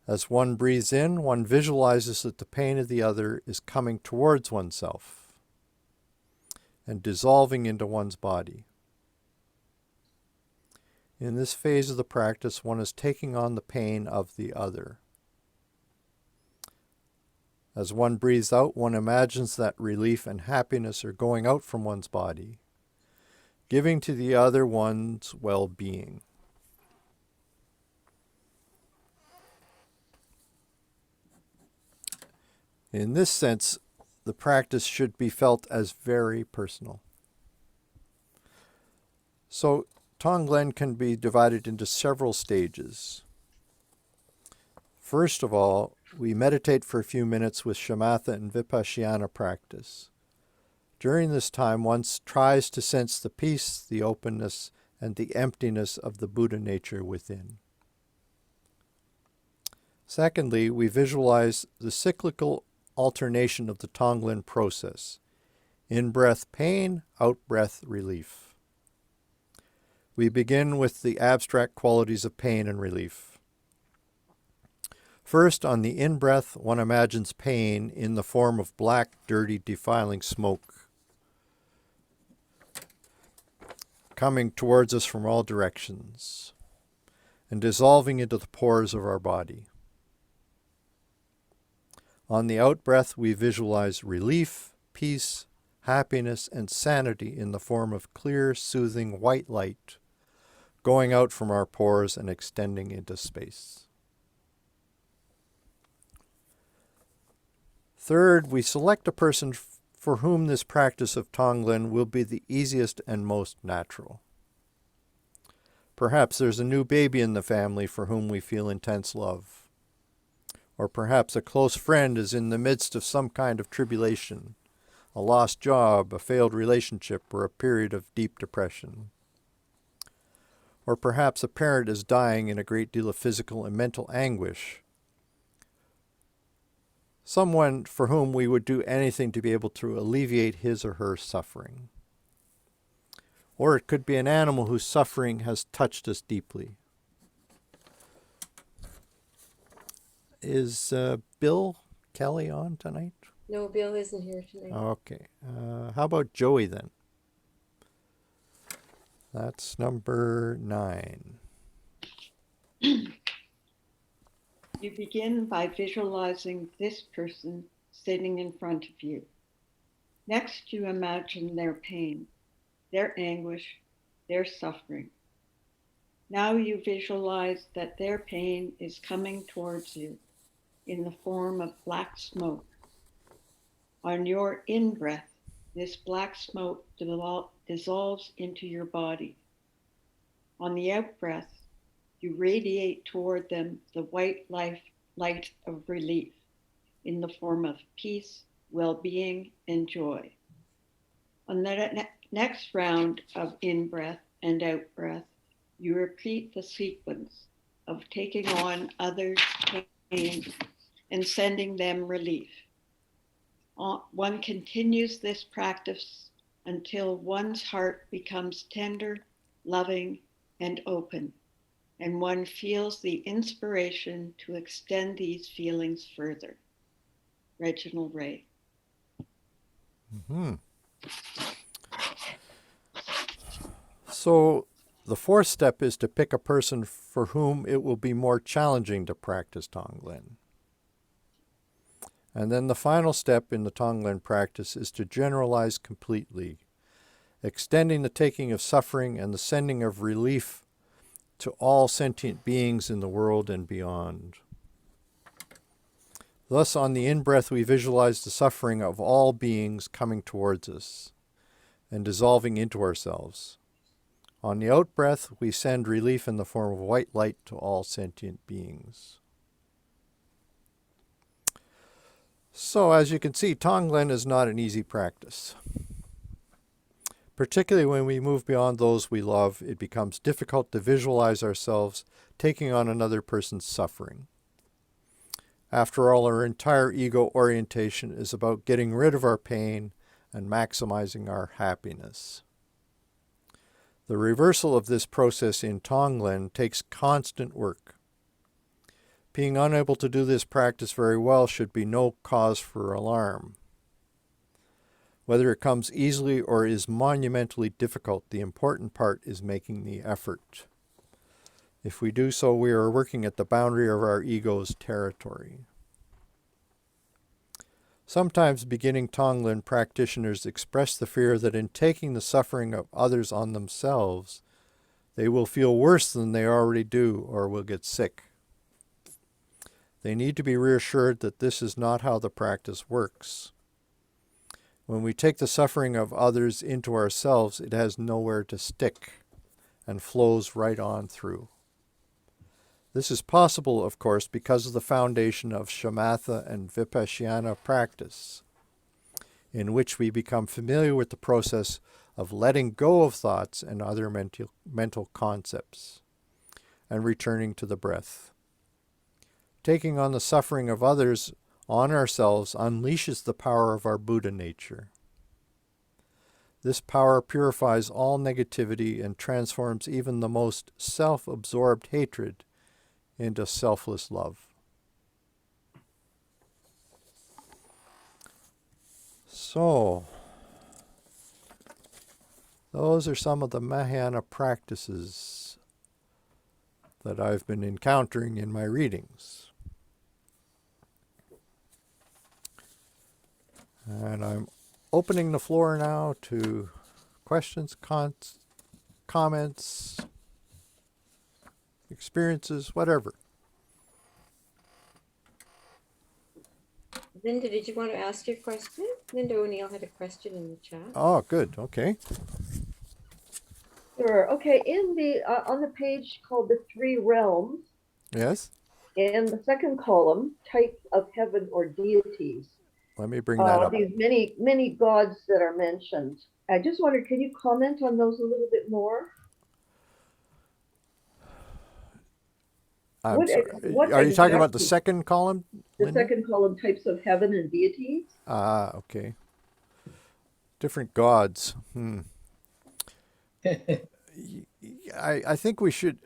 As one breathes in, one visualizes that the pain of the other is coming towards oneself and dissolving into one's body. In this phase of the practice, one is taking on the pain of the other. As one breathes out, one imagines that relief and happiness are going out from one's body, giving to the other one's well-being. In this sense, the practice should be felt as very personal. So, Tonglen can be divided into several stages. First of all, we meditate for a few minutes with Shamatha and Vipassana practice. During this time, one tries to sense the peace, the openness, and the emptiness of the Buddha nature within. Secondly, we visualize the cyclical alternation of the Tonglen process. In-breath pain, out-breath relief. We begin with the abstract qualities of pain and relief. First, on the in-breath, one imagines pain in the form of black, dirty, defiling smoke coming towards us from all directions and dissolving into the pores of our body. On the out-breath, we visualize relief, peace, happiness, and sanity in the form of clear, soothing white light going out from our pores and extending into space. Third, we select a person for whom this practice of Tonglen will be the easiest and most natural. Perhaps there's a new baby in the family for whom we feel intense love. Or perhaps a close friend is in the midst of some kind of tribulation, a lost job, a failed relationship, or a period of deep depression. Or perhaps a parent is dying in a great deal of physical and mental anguish. Someone for whom we would do anything to be able to alleviate his or her suffering. Or it could be an animal whose suffering has touched us deeply. Is Bill Kelly on tonight? No, Bill isn't here tonight. Okay. How about Joey then? That's number 9. You begin by visualizing this person sitting in front of you. Next, you imagine their pain, their anguish, their suffering. Now you visualize that their pain is coming towards you in the form of black smoke. On your in-breath, this black smoke dissolves into your body. On the out-breath, you radiate toward them the white light of relief in the form of peace, well-being, and joy. On the next round of in-breath and out-breath, you repeat the sequence of taking on others' pain and sending them relief. One continues this practice until one's heart becomes tender, loving, and open, and one feels the inspiration to extend these feelings further. Reginald Ray. Mm-hmm. So the fourth step is to pick a person for whom it will be more challenging to practice Tonglen. And then the final step in the Tonglen practice is to generalize completely, extending the taking of suffering and the sending of relief to all sentient beings in the world and beyond. Thus, on the in-breath, we visualize the suffering of all beings coming towards us and dissolving into ourselves. On the out-breath, we send relief in the form of white light to all sentient beings. So, as you can see, Tonglen is not an easy practice. Particularly when we move beyond those we love, it becomes difficult to visualize ourselves taking on another person's suffering. After all, our entire ego orientation is about getting rid of our pain and maximizing our happiness. The reversal of this process in Tonglen takes constant work. Being unable to do this practice very well should be no cause for alarm. Whether it comes easily or is monumentally difficult, the important part is making the effort. If we do so, we are working at the boundary of our ego's territory. Sometimes beginning Tonglen practitioners express the fear that in taking the suffering of others on themselves, they will feel worse than they already do or will get sick. They need to be reassured that this is not how the practice works. When we take the suffering of others into ourselves, it has nowhere to stick and flows right on through. This is possible, of course, because of the foundation of Shamatha and Vipassana practice, in which we become familiar with the process of letting go of thoughts and other mental concepts and returning to the breath. Taking on the suffering of others on ourselves unleashes the power of our Buddha nature. This power purifies all negativity and transforms even the most self-absorbed hatred into selfless love. So, those are some of the Mahayana practices that I've been encountering in my readings. And I'm opening the floor now to questions, comments, experiences, whatever. Linda, did you want to ask your question? Linda O'Neill had a question in the chat. Oh, good. Okay. Sure. Okay. In the on the page called the Three Realms, Yes. in the second column, types of heaven or deities. Let me bring that up. These many gods that are mentioned. I just wondered, can you comment on those a little bit more? I'm sorry. Are you talking about the second column, The Linda? second column, types of heaven and deities. Ah, okay. Different gods. I think we should,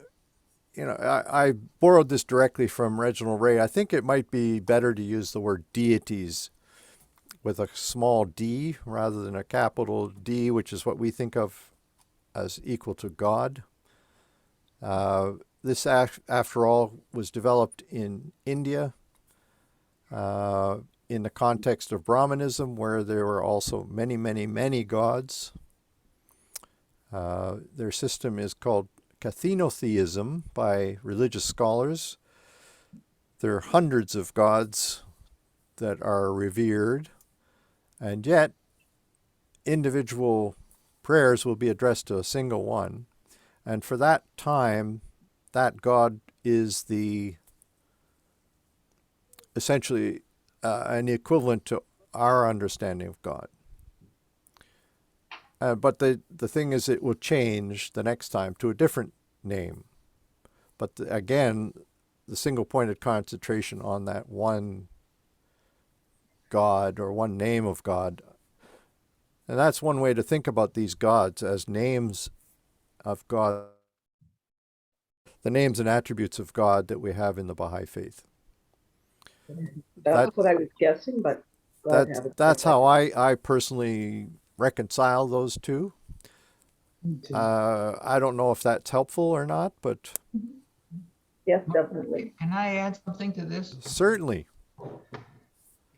I borrowed this directly from Reginald Ray. I think it might be better to use the word deities with a small d rather than a capital D, which is what we think of as equal to God. This, after all, was developed in India in the context of Brahmanism, where there were also many gods. Their system is called Cathenotheism by religious scholars. There are hundreds of gods that are revered, and yet individual prayers will be addressed to a single one. And for that time, that God is essentially an equivalent to our understanding of God. But the thing is, it will change the next time to a different name. But again, the single-pointed concentration on that one God or one name of God. And that's one way to think about these gods as names of God, the names and attributes of God that we have in the Baha'i faith. That's what I was guessing, but that's how I personally reconcile those two. I don't know if that's helpful or not, but yes, definitely. Can I add something to this? Certainly.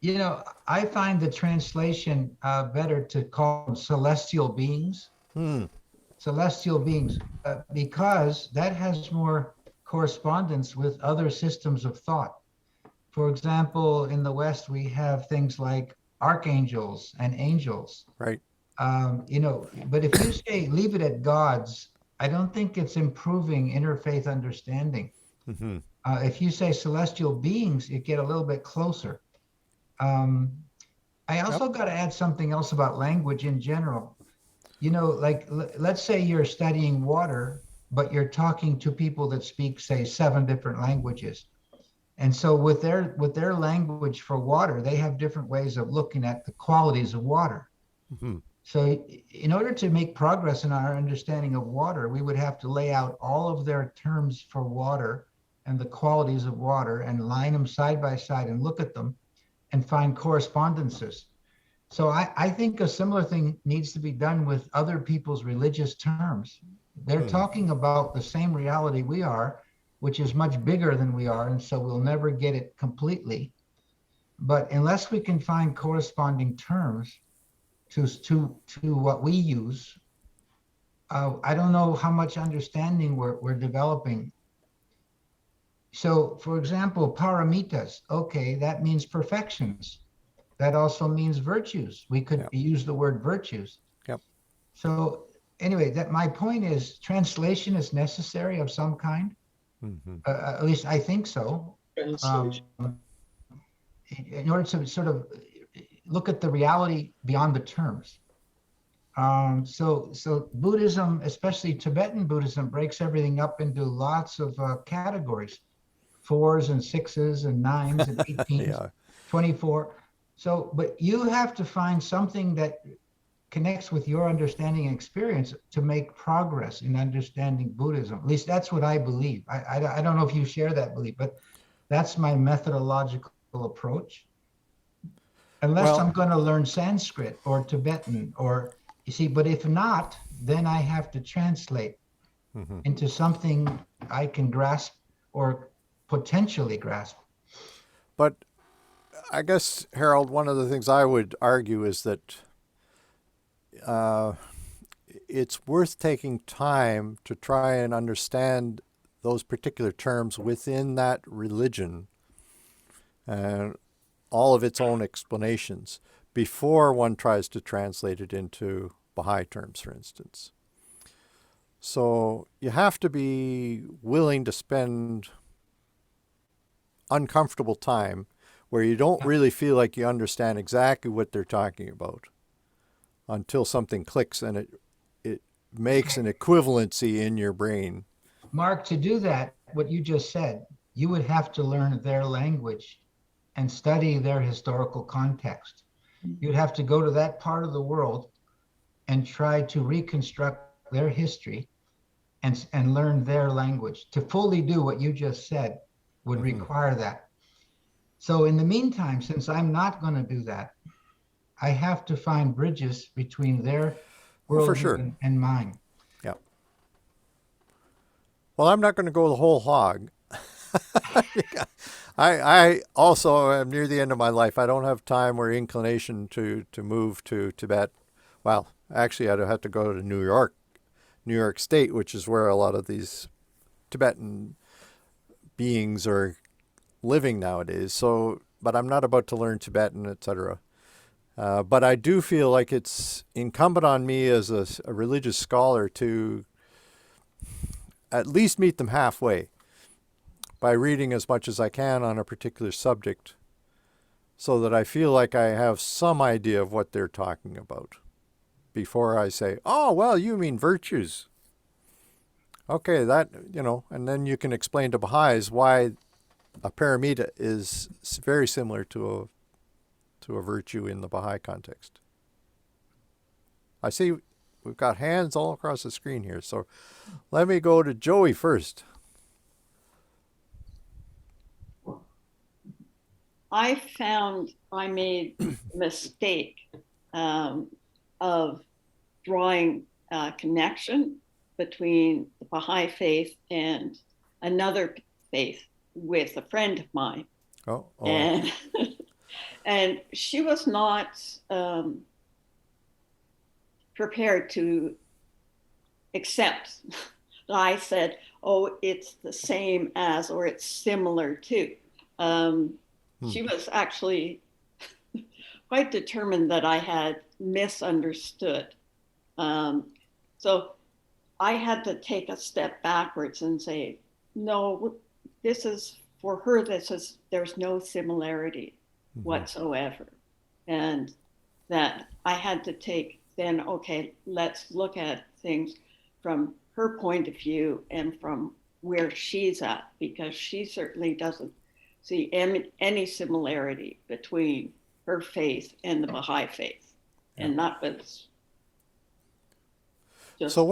I find the translation better to call them celestial beings. Celestial beings, because that has more correspondence with other systems of thought. For example, in the West, we have things like archangels and angels. Right. But if you say leave it at gods, I don't think it's improving interfaith understanding. Mm-hmm. If you say celestial beings, you get a little bit closer. I also got to add something else about language in general. Like let's say you're studying water, but you're talking to people that speak, say, 7 different languages. And so with their language for water, they have different ways of looking at the qualities of water. Mm-hmm. So in order to make progress in our understanding of water, we would have to lay out all of their terms for water and the qualities of water and line them side by side and look at them and find correspondences. So I think a similar thing needs to be done with other people's religious terms. They're talking about the same reality we are, which is much bigger than we are, and so we'll never get it completely. But unless we can find corresponding terms to what we use, I don't know how much understanding we're developing. So, for example, paramitas, okay, that means perfections. That also means virtues. We could use the word virtues. Yep. So, anyway, that my point is translation is necessary of some kind. At least I think so. Translation. In order to sort of look at the reality beyond the terms. So Buddhism, especially Tibetan Buddhism, breaks everything up into lots of categories, 4s and 6s and 9s and 18s, 24. So, but you have to find something that connects with your understanding and experience to make progress in understanding Buddhism. At least that's what I believe. I don't know if you share that belief, but that's my methodological approach. Unless I'm going to learn Sanskrit or Tibetan or, you see, but if not, then I have to translate into something I can grasp or potentially grasp. But I guess, Harold, one of the things I would argue is that it's worth taking time to try and understand those particular terms within that religion and all of its own explanations before one tries to translate it into Baha'i terms, for instance. So you have to be willing to spend uncomfortable time where you don't really feel like you understand exactly what they're talking about until something clicks and it makes an equivalency in your brain. Mark, to do that, what you just said, you would have to learn their language and study their historical context. You'd have to go to that part of the world and try to reconstruct their history and learn their language. To fully do what you just said would require that. So in the meantime, since I'm not going to do that, I have to find bridges between their worldview and mine. Yeah. Well, I'm not going to go the whole hog. I also am near the end of my life. I don't have time or inclination to move to Tibet. Well, actually, I'd have to go to New York State, which is where a lot of these Tibetan beings are living nowadays. So, but I'm not about to learn Tibetan, etc. But I do feel like it's incumbent on me as a religious scholar to at least meet them halfway by reading as much as I can on a particular subject so that I feel like I have some idea of what they're talking about before I say, oh, well, you mean virtues. Okay, that, and then you can explain to Baha'is why a paramita is very similar to a virtue in the Baha'i context. I see we've got hands all across the screen here, so let me go to Joey first. I found I made a mistake of drawing a connection between the Baha'i faith and another faith with a friend of mine. And and she was not prepared to accept that I said, oh, it's the same as, or it's similar to. She was actually quite determined that I had misunderstood. So I had to take a step backwards and say, no, this is, for her, there's no similarity whatsoever. And that I had to take then, okay, let's look at things from her point of view and from where she's at, because she certainly doesn't see any similarity between her faith and the Baha'i faith. And that was just... So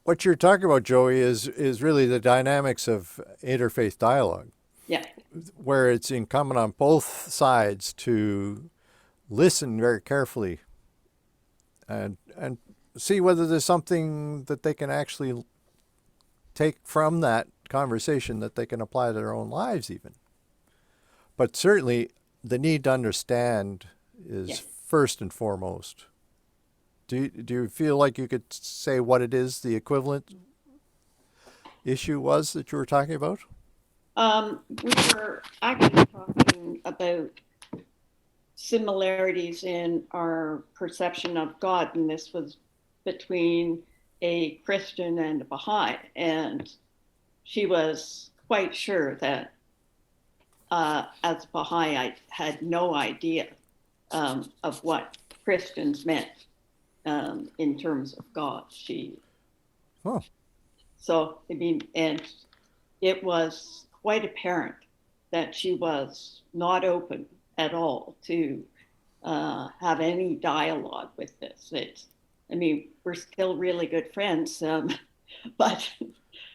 what you're talking about, Joey, is really the dynamics of interfaith dialogue. Yeah. Where it's incumbent on both sides to listen very carefully and see whether there's something that they can actually take from that conversation that they can apply to their own lives even. But certainly the need to understand is first and foremost. Do you feel like you could say what it is the equivalent issue was that you were talking about? We were actually talking about similarities in our perception of God, and this was between a Christian and a Baha'i, and she was quite sure that as a Baha'i, I had no idea of what Christians meant in terms of God. So, I mean, and it was quite apparent that she was not open at all to have any dialogue with this. I mean, we're still really good friends, but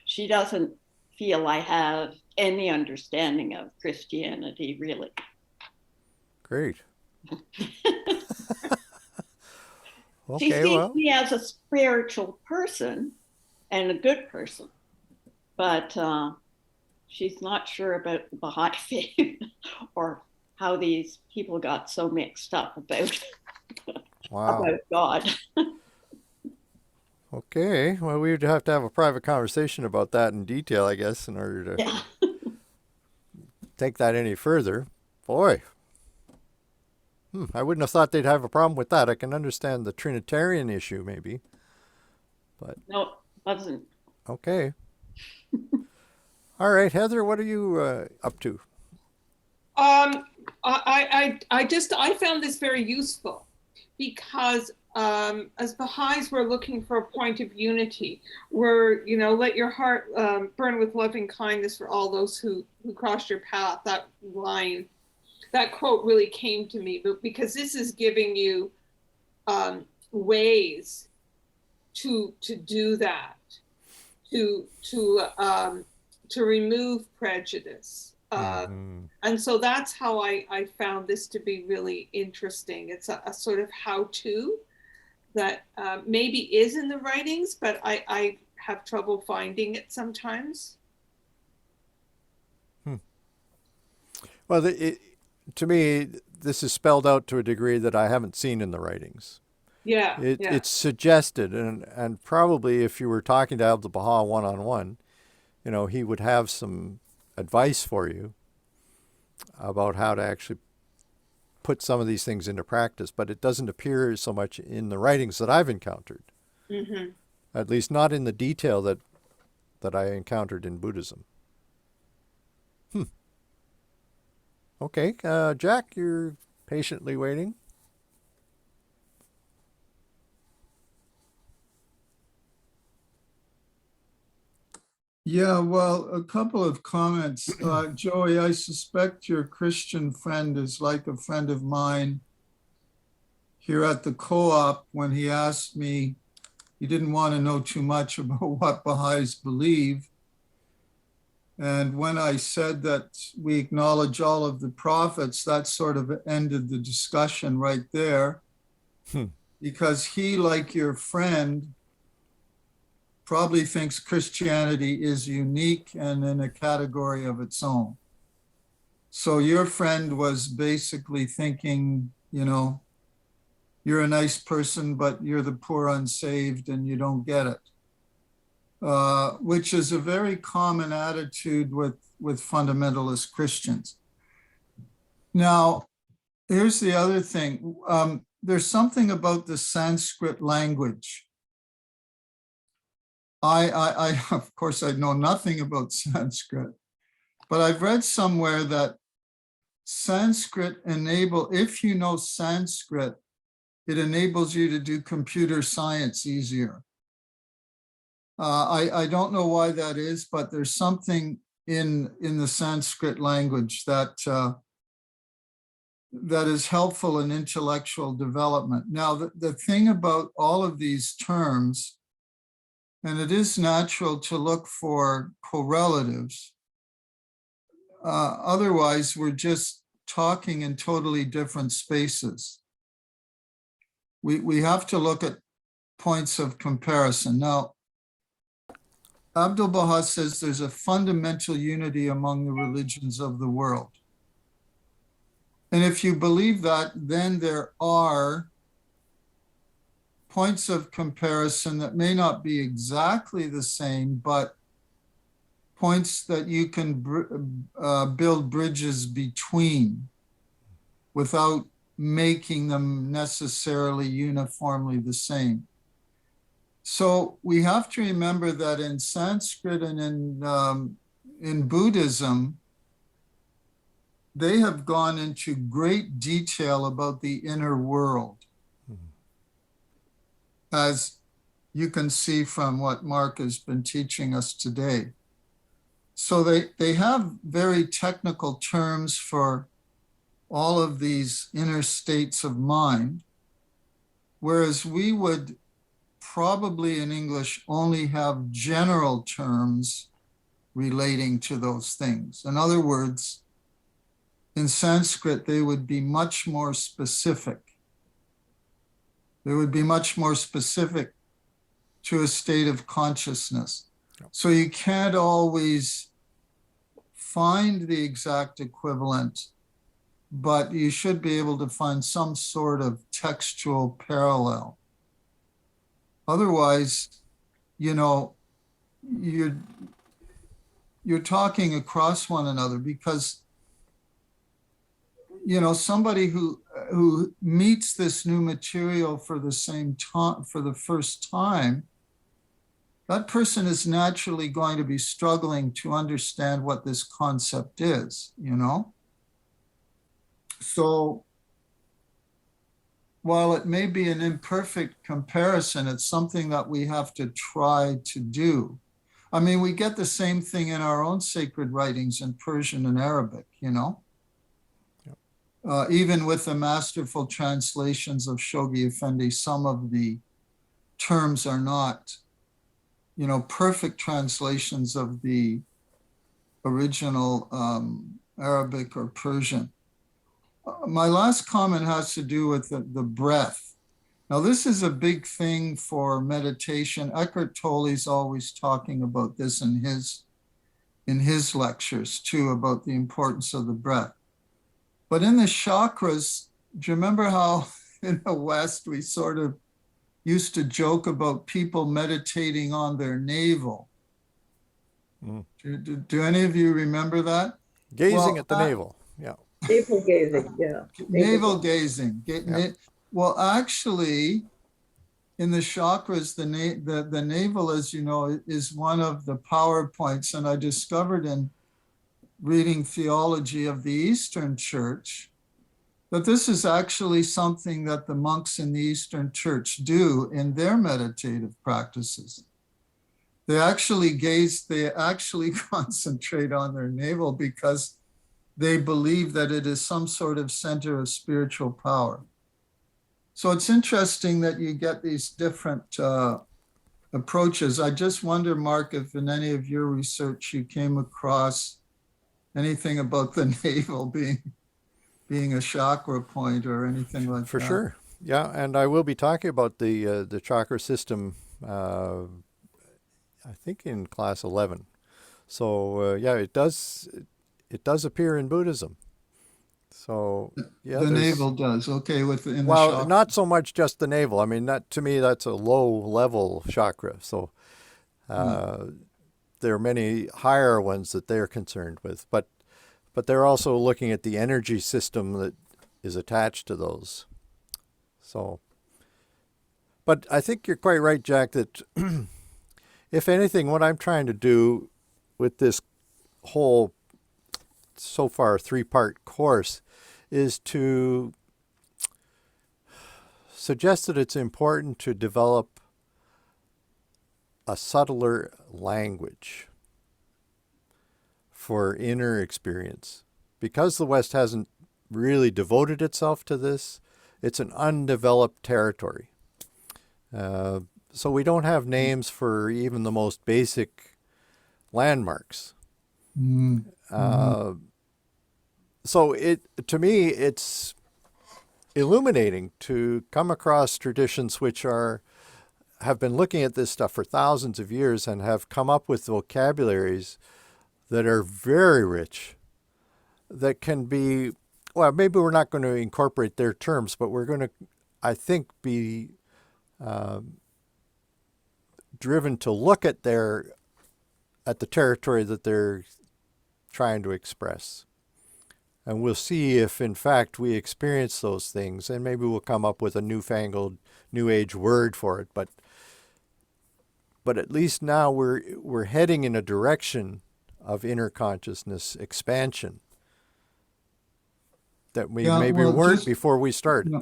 she doesn't feel I have any understanding of Christianity, really. Great. She Okay, sees well, me as a spiritual person and a good person, but she's not sure about the Baha'i faith or how these people got so mixed up about wow. about God. Okay, well, we'd have to have a private conversation about that in detail, I guess, in order to Yeah. take that any further. Boy, I wouldn't have thought they'd have a problem with that. I can understand the Trinitarian issue, maybe, but No, wasn't. okay. All right, Heather, what are you up to? I found this very useful because as Baha'is, we're looking for a point of unity. We're, let your heart burn with loving kindness for all those who crossed your path. That line, that quote really came to me, but because this is giving you ways to do that, to remove prejudice. And so that's how I found this to be really interesting. It's a sort of how-to that maybe is in the writings, but I have trouble finding it sometimes. Well, to me, this is spelled out to a degree that I haven't seen in the writings. Yeah, It's suggested, and probably if you were talking to Abdu'l-Baha one-on-one, he would have some advice for you about how to actually put some of these things into practice, but it doesn't appear so much in the writings that I've encountered. Mm-hmm. At least not in the detail that I encountered in Buddhism. Okay, Jack, you're patiently waiting. Yeah, well, a couple of comments. Joey, I suspect your Christian friend is like a friend of mine here at the co-op when he asked me, he didn't want to know too much about what Baha'is believe. And when I said that we acknowledge all of the prophets, that sort of ended the discussion right there. Because he, like your friend, probably thinks Christianity is unique and in a category of its own. So your friend was basically thinking, you're a nice person, but you're the poor unsaved and you don't get it, which is a very common attitude with fundamentalist Christians. Now, here's the other thing. There's something about the Sanskrit language. I of course, I know nothing about Sanskrit, but I've read somewhere that Sanskrit if you know Sanskrit, it enables you to do computer science easier. I don't know why that is, but there's something in the Sanskrit language that is helpful in intellectual development. Now, the thing about all of these terms, and it is natural to look for correlatives. Otherwise, we're just talking in totally different spaces. We have to look at points of comparison. Now, Abdu'l-Baha says there's a fundamental unity among the religions of the world. And if you believe that, then there are points of comparison that may not be exactly the same, but points that you can build bridges between without making them necessarily uniformly the same. So we have to remember that in Sanskrit and in Buddhism, they have gone into great detail about the inner world, as you can see from what Mark has been teaching us today. So they have very technical terms for all of these inner states of mind, whereas we would probably in English only have general terms relating to those things. In other words, in Sanskrit, they would be much more specific. They would be much more specific to a state of consciousness. So you can't always find the exact equivalent, but you should be able to find some sort of textual parallel. Otherwise, you're talking across one another, because somebody who meets this new material for the same time, for the first time, that person is naturally going to be struggling to understand what this concept is, So while it may be an imperfect comparison, it's something that we have to try to do. I mean, we get the same thing in our own sacred writings in Persian and Arabic, even with the masterful translations of Shoghi Effendi, some of the terms are not, perfect translations of the original Arabic or Persian. My last comment has to do with the breath. Now, this is a big thing for meditation. Eckhart Tolle's always talking about this in his lectures too, about the importance of the breath. But in the chakras, do you remember how in the West we sort of used to joke about people meditating on their navel? Do any of you remember that? Gazing at the navel, yeah. Navel gazing, yeah. Navel gazing. Yeah. Well, actually, in the chakras, the navel, as you know, is one of the power points. And I discovered in reading theology of the Eastern Church that this is actually something that the monks in the Eastern Church do in their meditative practices. They actually concentrate on their navel because they believe that it is some sort of center of spiritual power. So it's interesting that you get these different approaches. I just wonder, Mark, if in any of your research you came across anything about the navel being a chakra point or anything like that. For sure. Yeah, and I will be talking about the chakra system, I think in class 11. So yeah, it does appear in Buddhism. So yeah, the navel does. Okay, in the chakra. Not so much just the navel. I mean, to me that's a low level chakra. So there are many higher ones that they're concerned with, but they're also looking at the energy system that is attached to those. So, but I think you're quite right, Jack, that if anything, what I'm trying to do with this whole, so far, 3-part course is to suggest that it's important to develop a subtler language for inner experience. Because the West hasn't really devoted itself to this, it's an undeveloped territory. So we don't have names for even the most basic landmarks. So to me, it's illuminating to come across traditions which have been looking at this stuff for thousands of years and have come up with vocabularies that are very rich, that can be, well, maybe we're not going to incorporate their terms, but we're going to, I think, be driven to look at their at the territory that they're trying to express. And we'll see if, in fact, we experience those things, and maybe we'll come up with a newfangled, new age word for it. But at least now we're heading in a direction of inner consciousness expansion that we maybe weren't before we started. Yeah,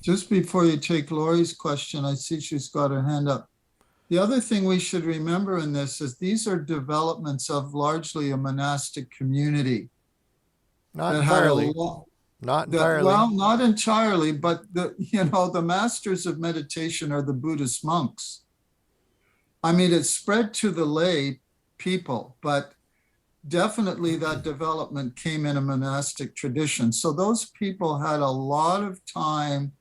just before you take Lori's question, I see she's got her hand up. The other thing we should remember in this is these are developments of largely a monastic community. Not entirely. Not entirely. Well, not entirely, but the masters of meditation are the Buddhist monks. I mean, it's spread to the lay people, but definitely that development came in a monastic tradition. So those people had a lot of time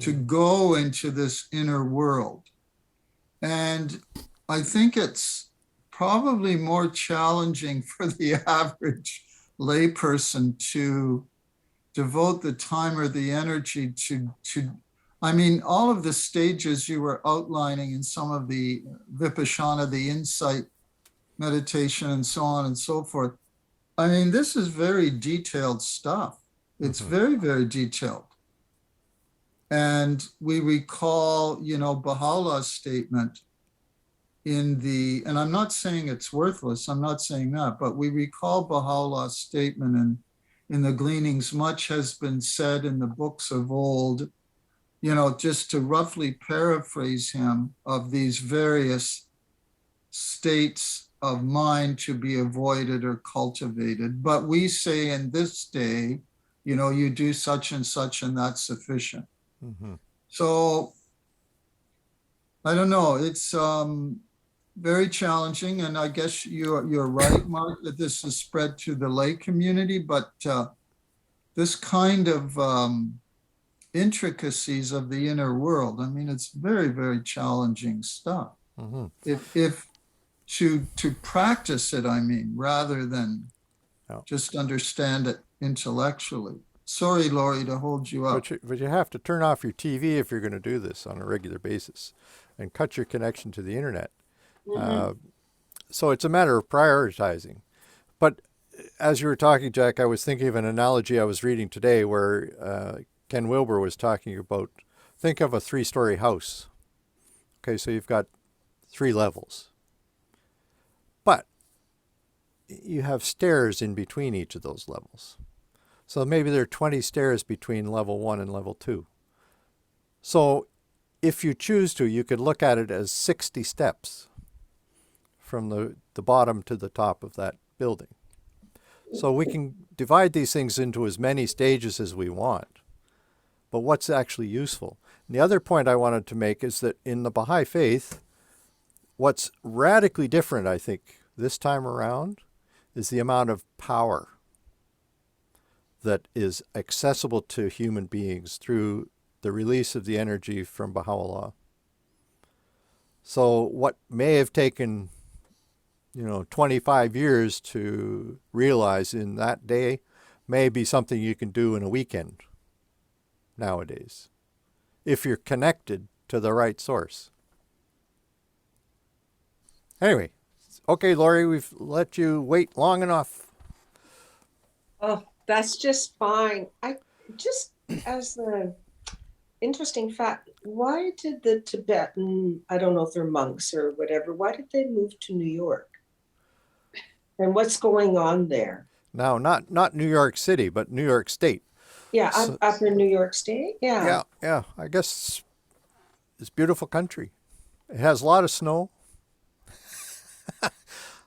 to go into this inner world. And I think it's probably more challenging for the average layperson to devote the time or the energy to I mean, all of the stages you were outlining in some of the Vipassana, the insight meditation and so on and so forth. I mean, this is very detailed stuff. It's very, very detailed. And we recall, Baha'u'llah's statement and I'm not saying it's worthless, I'm not saying that, but we recall Baha'u'llah's statement in the Gleanings, much has been said in the books of old, just to roughly paraphrase him, of these various states of mind to be avoided or cultivated. But we say in this day, you do such and that's sufficient. So I don't know, it's very challenging, and I guess you're right, Mark, that this is spread to the lay community, but this kind of intricacies of the inner world, I mean, it's very, very challenging stuff. If to practice it, I mean, rather than just understand it intellectually. Sorry, Lori, to hold you up. But you have to turn off your TV if you're going to do this on a regular basis, and cut your connection to the internet. So it's a matter of prioritizing. But as you were talking, Jack, I was thinking of an analogy I was reading today where Ken Wilber was talking about, think of a 3-story house. Okay, so you've got 3 levels. But you have stairs in between each of those levels. So maybe there are 20 stairs between level 1 and level 2. So if you choose to, you could look at it as 60 steps from the bottom to the top of that building. So we can divide these things into as many stages as we want. But what's actually useful? And the other point I wanted to make is that in the Baha'i faith, what's radically different, I think, this time around is the amount of power that is accessible to human beings through the release of the energy from Baha'u'llah. So what may have taken 25 years to realize in that day may be something you can do in a weekend nowadays, if you're connected to the right source. Anyway, okay, Lori, we've let you wait long enough. Oh, that's just fine. I just, as an interesting fact, why did the Tibetan, I don't know if they're monks or whatever, why did they move to New York? And what's going on there? Now, not New York City, but New York State. Yeah, up in New York State. Yeah. Yeah. I guess it's a beautiful country. It has a lot of snow.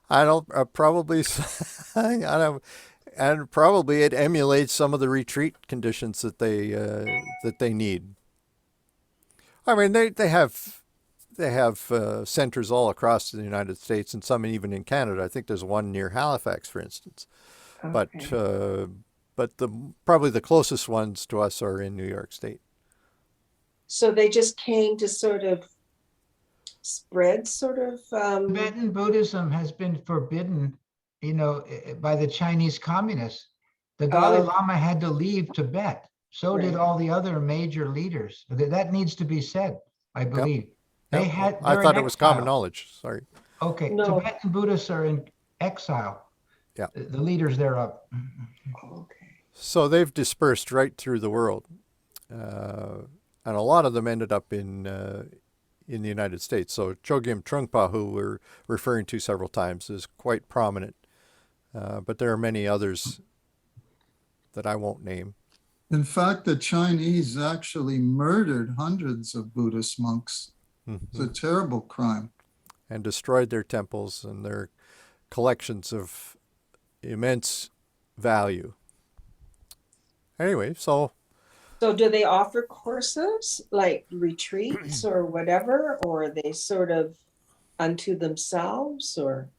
And probably it emulates some of the retreat conditions that they need. I mean, they have centers all across the United States, and some even in Canada. I think there's one near Halifax, for instance. Okay. But probably the closest ones to us are in New York State. So they just came to sort of spread Tibetan Buddhism has been forbidden, by the Chinese communists. The Dalai Lama had to leave Tibet. So did all the other major leaders. That needs to be said, I believe. Yep. I thought it was common knowledge. Sorry. Okay, No. Tibetan Buddhists are in exile. Yeah. The leaders thereof. Okay. So they've dispersed right through the world. And a lot of them ended up in the United States. So Chogyam Trungpa, who we're referring to several times, is quite prominent. But there are many others that I won't name. In fact, the Chinese actually murdered hundreds of Buddhist monks. It's a terrible crime. And destroyed their temples and their collections of immense value. Anyway, so do they offer courses like retreats or whatever, or are they sort of unto themselves, or?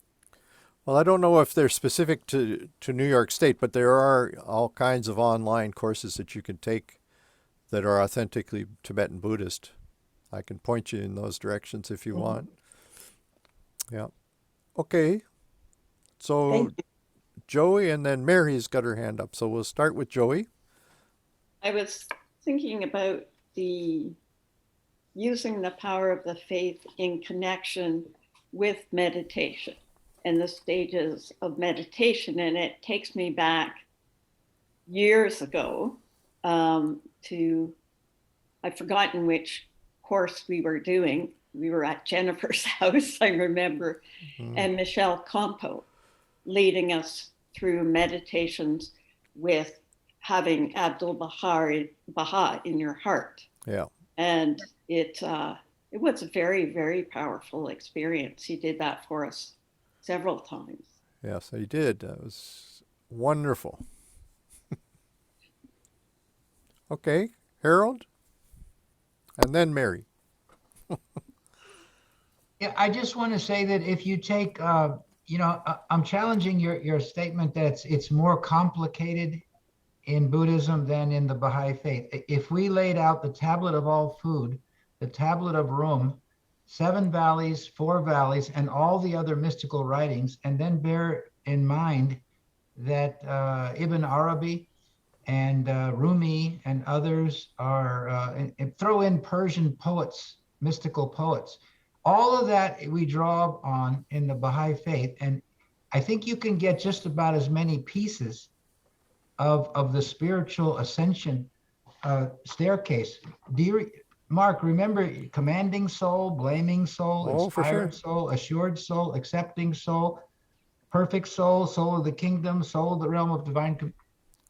well, I don't know if they're specific to New York State, but there are all kinds of online courses that you can take that are authentically Tibetan Buddhist. I can point you in those directions if you want. Yeah. Okay. So Thank you. Joey, and then Mary's got her hand up. So we'll start with Joey. I was thinking about the using the power of the faith in connection with meditation and the stages of meditation. And it takes me back years ago to, I've forgotten which course we were doing. We were at Jennifer's house, I remember, and Michelle Campo leading us through meditations with having Abdu'l-Baha in your heart. Yeah. And it was a very, very powerful experience. He did that for us several times. Yes, he did. That was wonderful. Okay, Harold, and then Mary. Yeah, I just want to say that if you take, I'm challenging your statement that it's more complicated in Buddhism than in the Baha'i faith. If we laid out the tablet of all food, the tablet of Rum, 7 valleys, 4 valleys, and all the other mystical writings, and then bear in mind that Ibn Arabi and Rumi and others are, and throw in Persian poets, mystical poets. All of that we draw on in the Baha'i faith. And I think you can get just about as many pieces of the spiritual ascension staircase. Mark, remember commanding soul, blaming soul, inspired soul, assured soul, accepting soul, perfect soul, soul of the kingdom, soul of the realm of divine.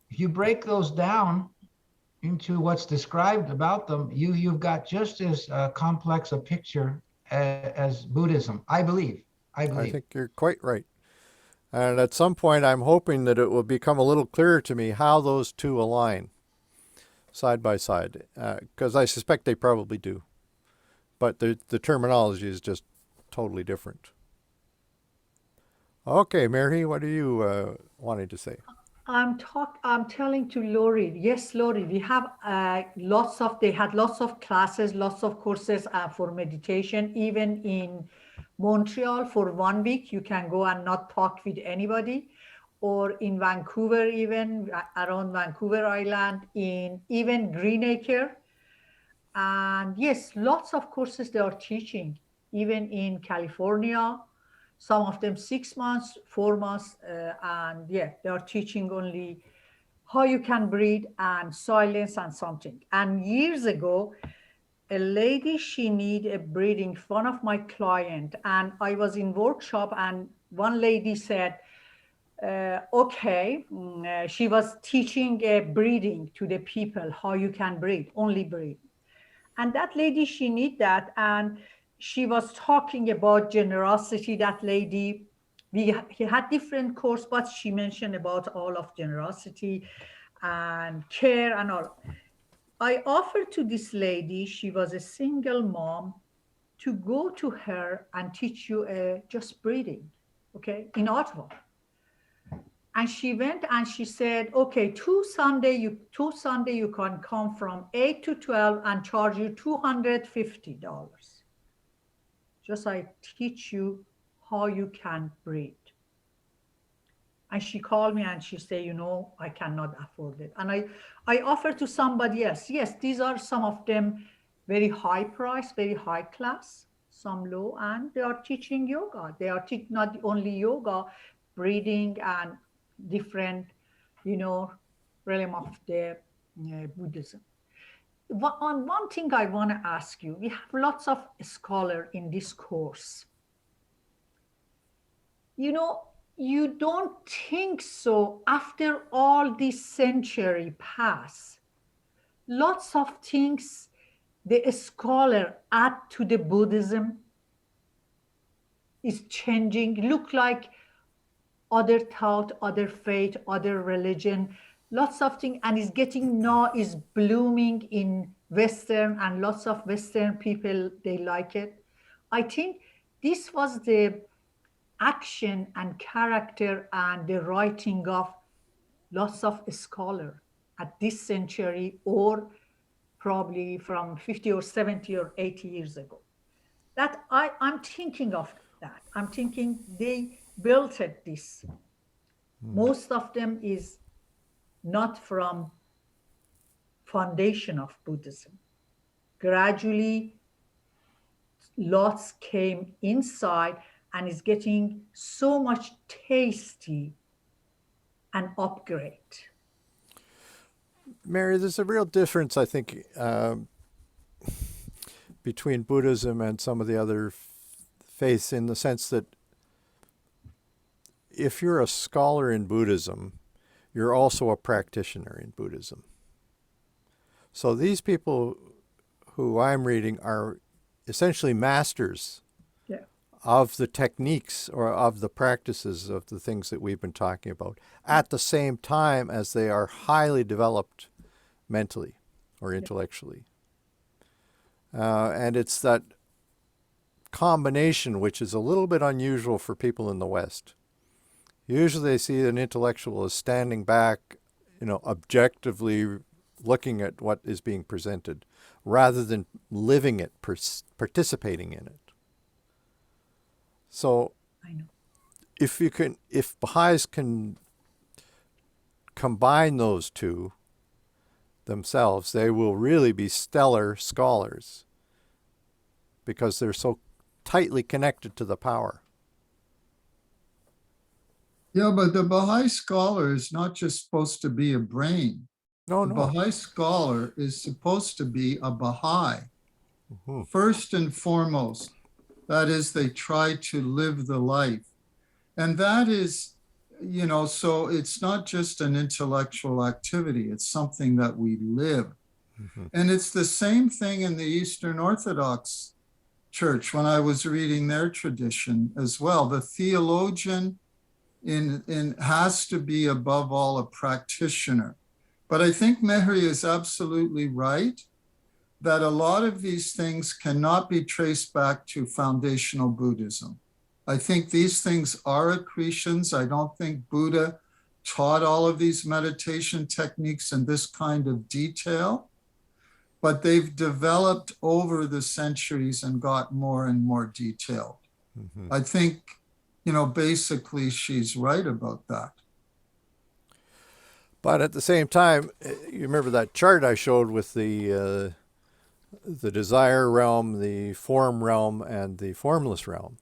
If you break those down into what's described about them, you've got just as complex a picture as Buddhism, I believe. I think you're quite right. And at some point, I'm hoping that it will become a little clearer to me how those two align side by side, because I suspect they probably do. But the terminology is just totally different. Okay, Mary, what are you wanting to say? I'm telling to Lori. Yes, Lori, we have they had lots of classes, lots of courses for meditation, even in Montreal for 1 week. You can go and not talk with anybody, or in Vancouver, even around Vancouver Island, in even Greenacre. And yes, lots of courses they are teaching, even in California. Some of them 6 months, 4 months, and yeah, they are teaching only how you can breathe and silence and something. And years ago, a lady, she needed a breathing, one of my client, and I was in workshop, and one lady said, she was teaching breathing to the people, how you can breathe, only breathe. And that lady, she need that, and she was talking about generosity. That lady, he had different course, but she mentioned about all of generosity and care and all. I offered to this lady, she was a single mom, to go to her and teach you just breathing, okay, in Ottawa. And she went and she said, okay, two Sunday you can come from 8 to 12 and charge you $250. Just I teach you how you can breathe. And she called me and she said, I cannot afford it. And I offered to somebody else. Yes, these are some of them very high price, very high class. some law, and they are teaching yoga. They are not only yoga, breathing and different, realm of the Buddhism. One thing I want to ask you, we have lots of scholars in this course. You don't think so after all this century pass, lots of things the scholar add to the Buddhism is changing, look like other thought, other faith, other religion, lots of things, and is getting now is blooming in Western, and lots of Western people, they like it. I think this was the action and character and the writing of lots of scholars at this century, or probably from 50 or 70 or 80 years ago. That I'm thinking of that. I'm thinking they built it this. Most of them is not from foundation of Buddhism. Gradually, lots came inside and is getting so much tasty and upgrade. Mary, there's a real difference, I think, between Buddhism and some of the other faiths, in the sense that if you're a scholar in Buddhism, you're also a practitioner in Buddhism. So these people who I'm reading are essentially masters of the techniques or of the practices of the things that we've been talking about, at the same time as they are highly developed mentally or intellectually. And it's that combination which is a little bit unusual for people in the West. Usually they see an intellectual as standing back, objectively looking at what is being presented, rather than living it, participating in it. So if Baha'is can combine those two themselves, they will really be stellar scholars, because they're so tightly connected to the power. Yeah, but the Baha'i scholar is not just supposed to be a brain. No. The Baha'i scholar is supposed to be a Baha'i, first and foremost. That is, they try to live the life. And that is, so it's not just an intellectual activity, it's something that we live. And it's the same thing in the Eastern Orthodox Church when I was reading their tradition as well. The theologian has to be above all a practitioner. But I think Mehri is absolutely right that a lot of these things cannot be traced back to foundational Buddhism. I think these things are accretions. I don't think Buddha taught all of these meditation techniques in this kind of detail, but they've developed over the centuries and got more and more detailed. I think, basically she's right about that. But at the same time, you remember that chart I showed with the desire realm, the form realm, and the formless realm.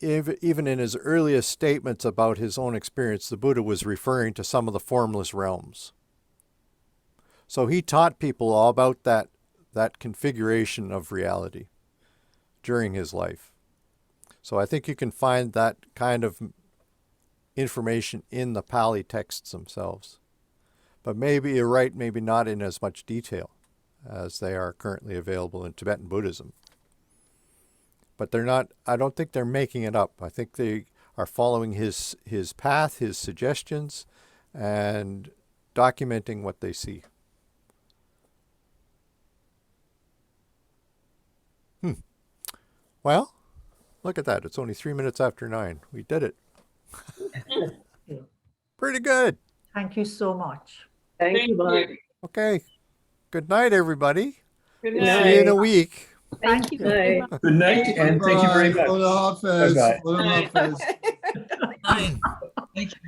Even in his earliest statements about his own experience, the Buddha was referring to some of the formless realms. So he taught people all about that configuration of reality during his life. So I think you can find that kind of information in the Pali texts themselves. But maybe you're right, maybe not in as much detail as they are currently available in Tibetan Buddhism. But I don't think they're making it up. I think they are following his path, his suggestions, and documenting what they see. Well, look at that. It's only 3 minutes after 9. We did it. Pretty good. Thank you so much. Thank you, Bob. Okay. Good night, everybody. Good See night. you in a week. Thank you. very much. Good night, and thank you very much. Khuda Hafiz. Bye-bye. Khuda Hafiz. Thank you.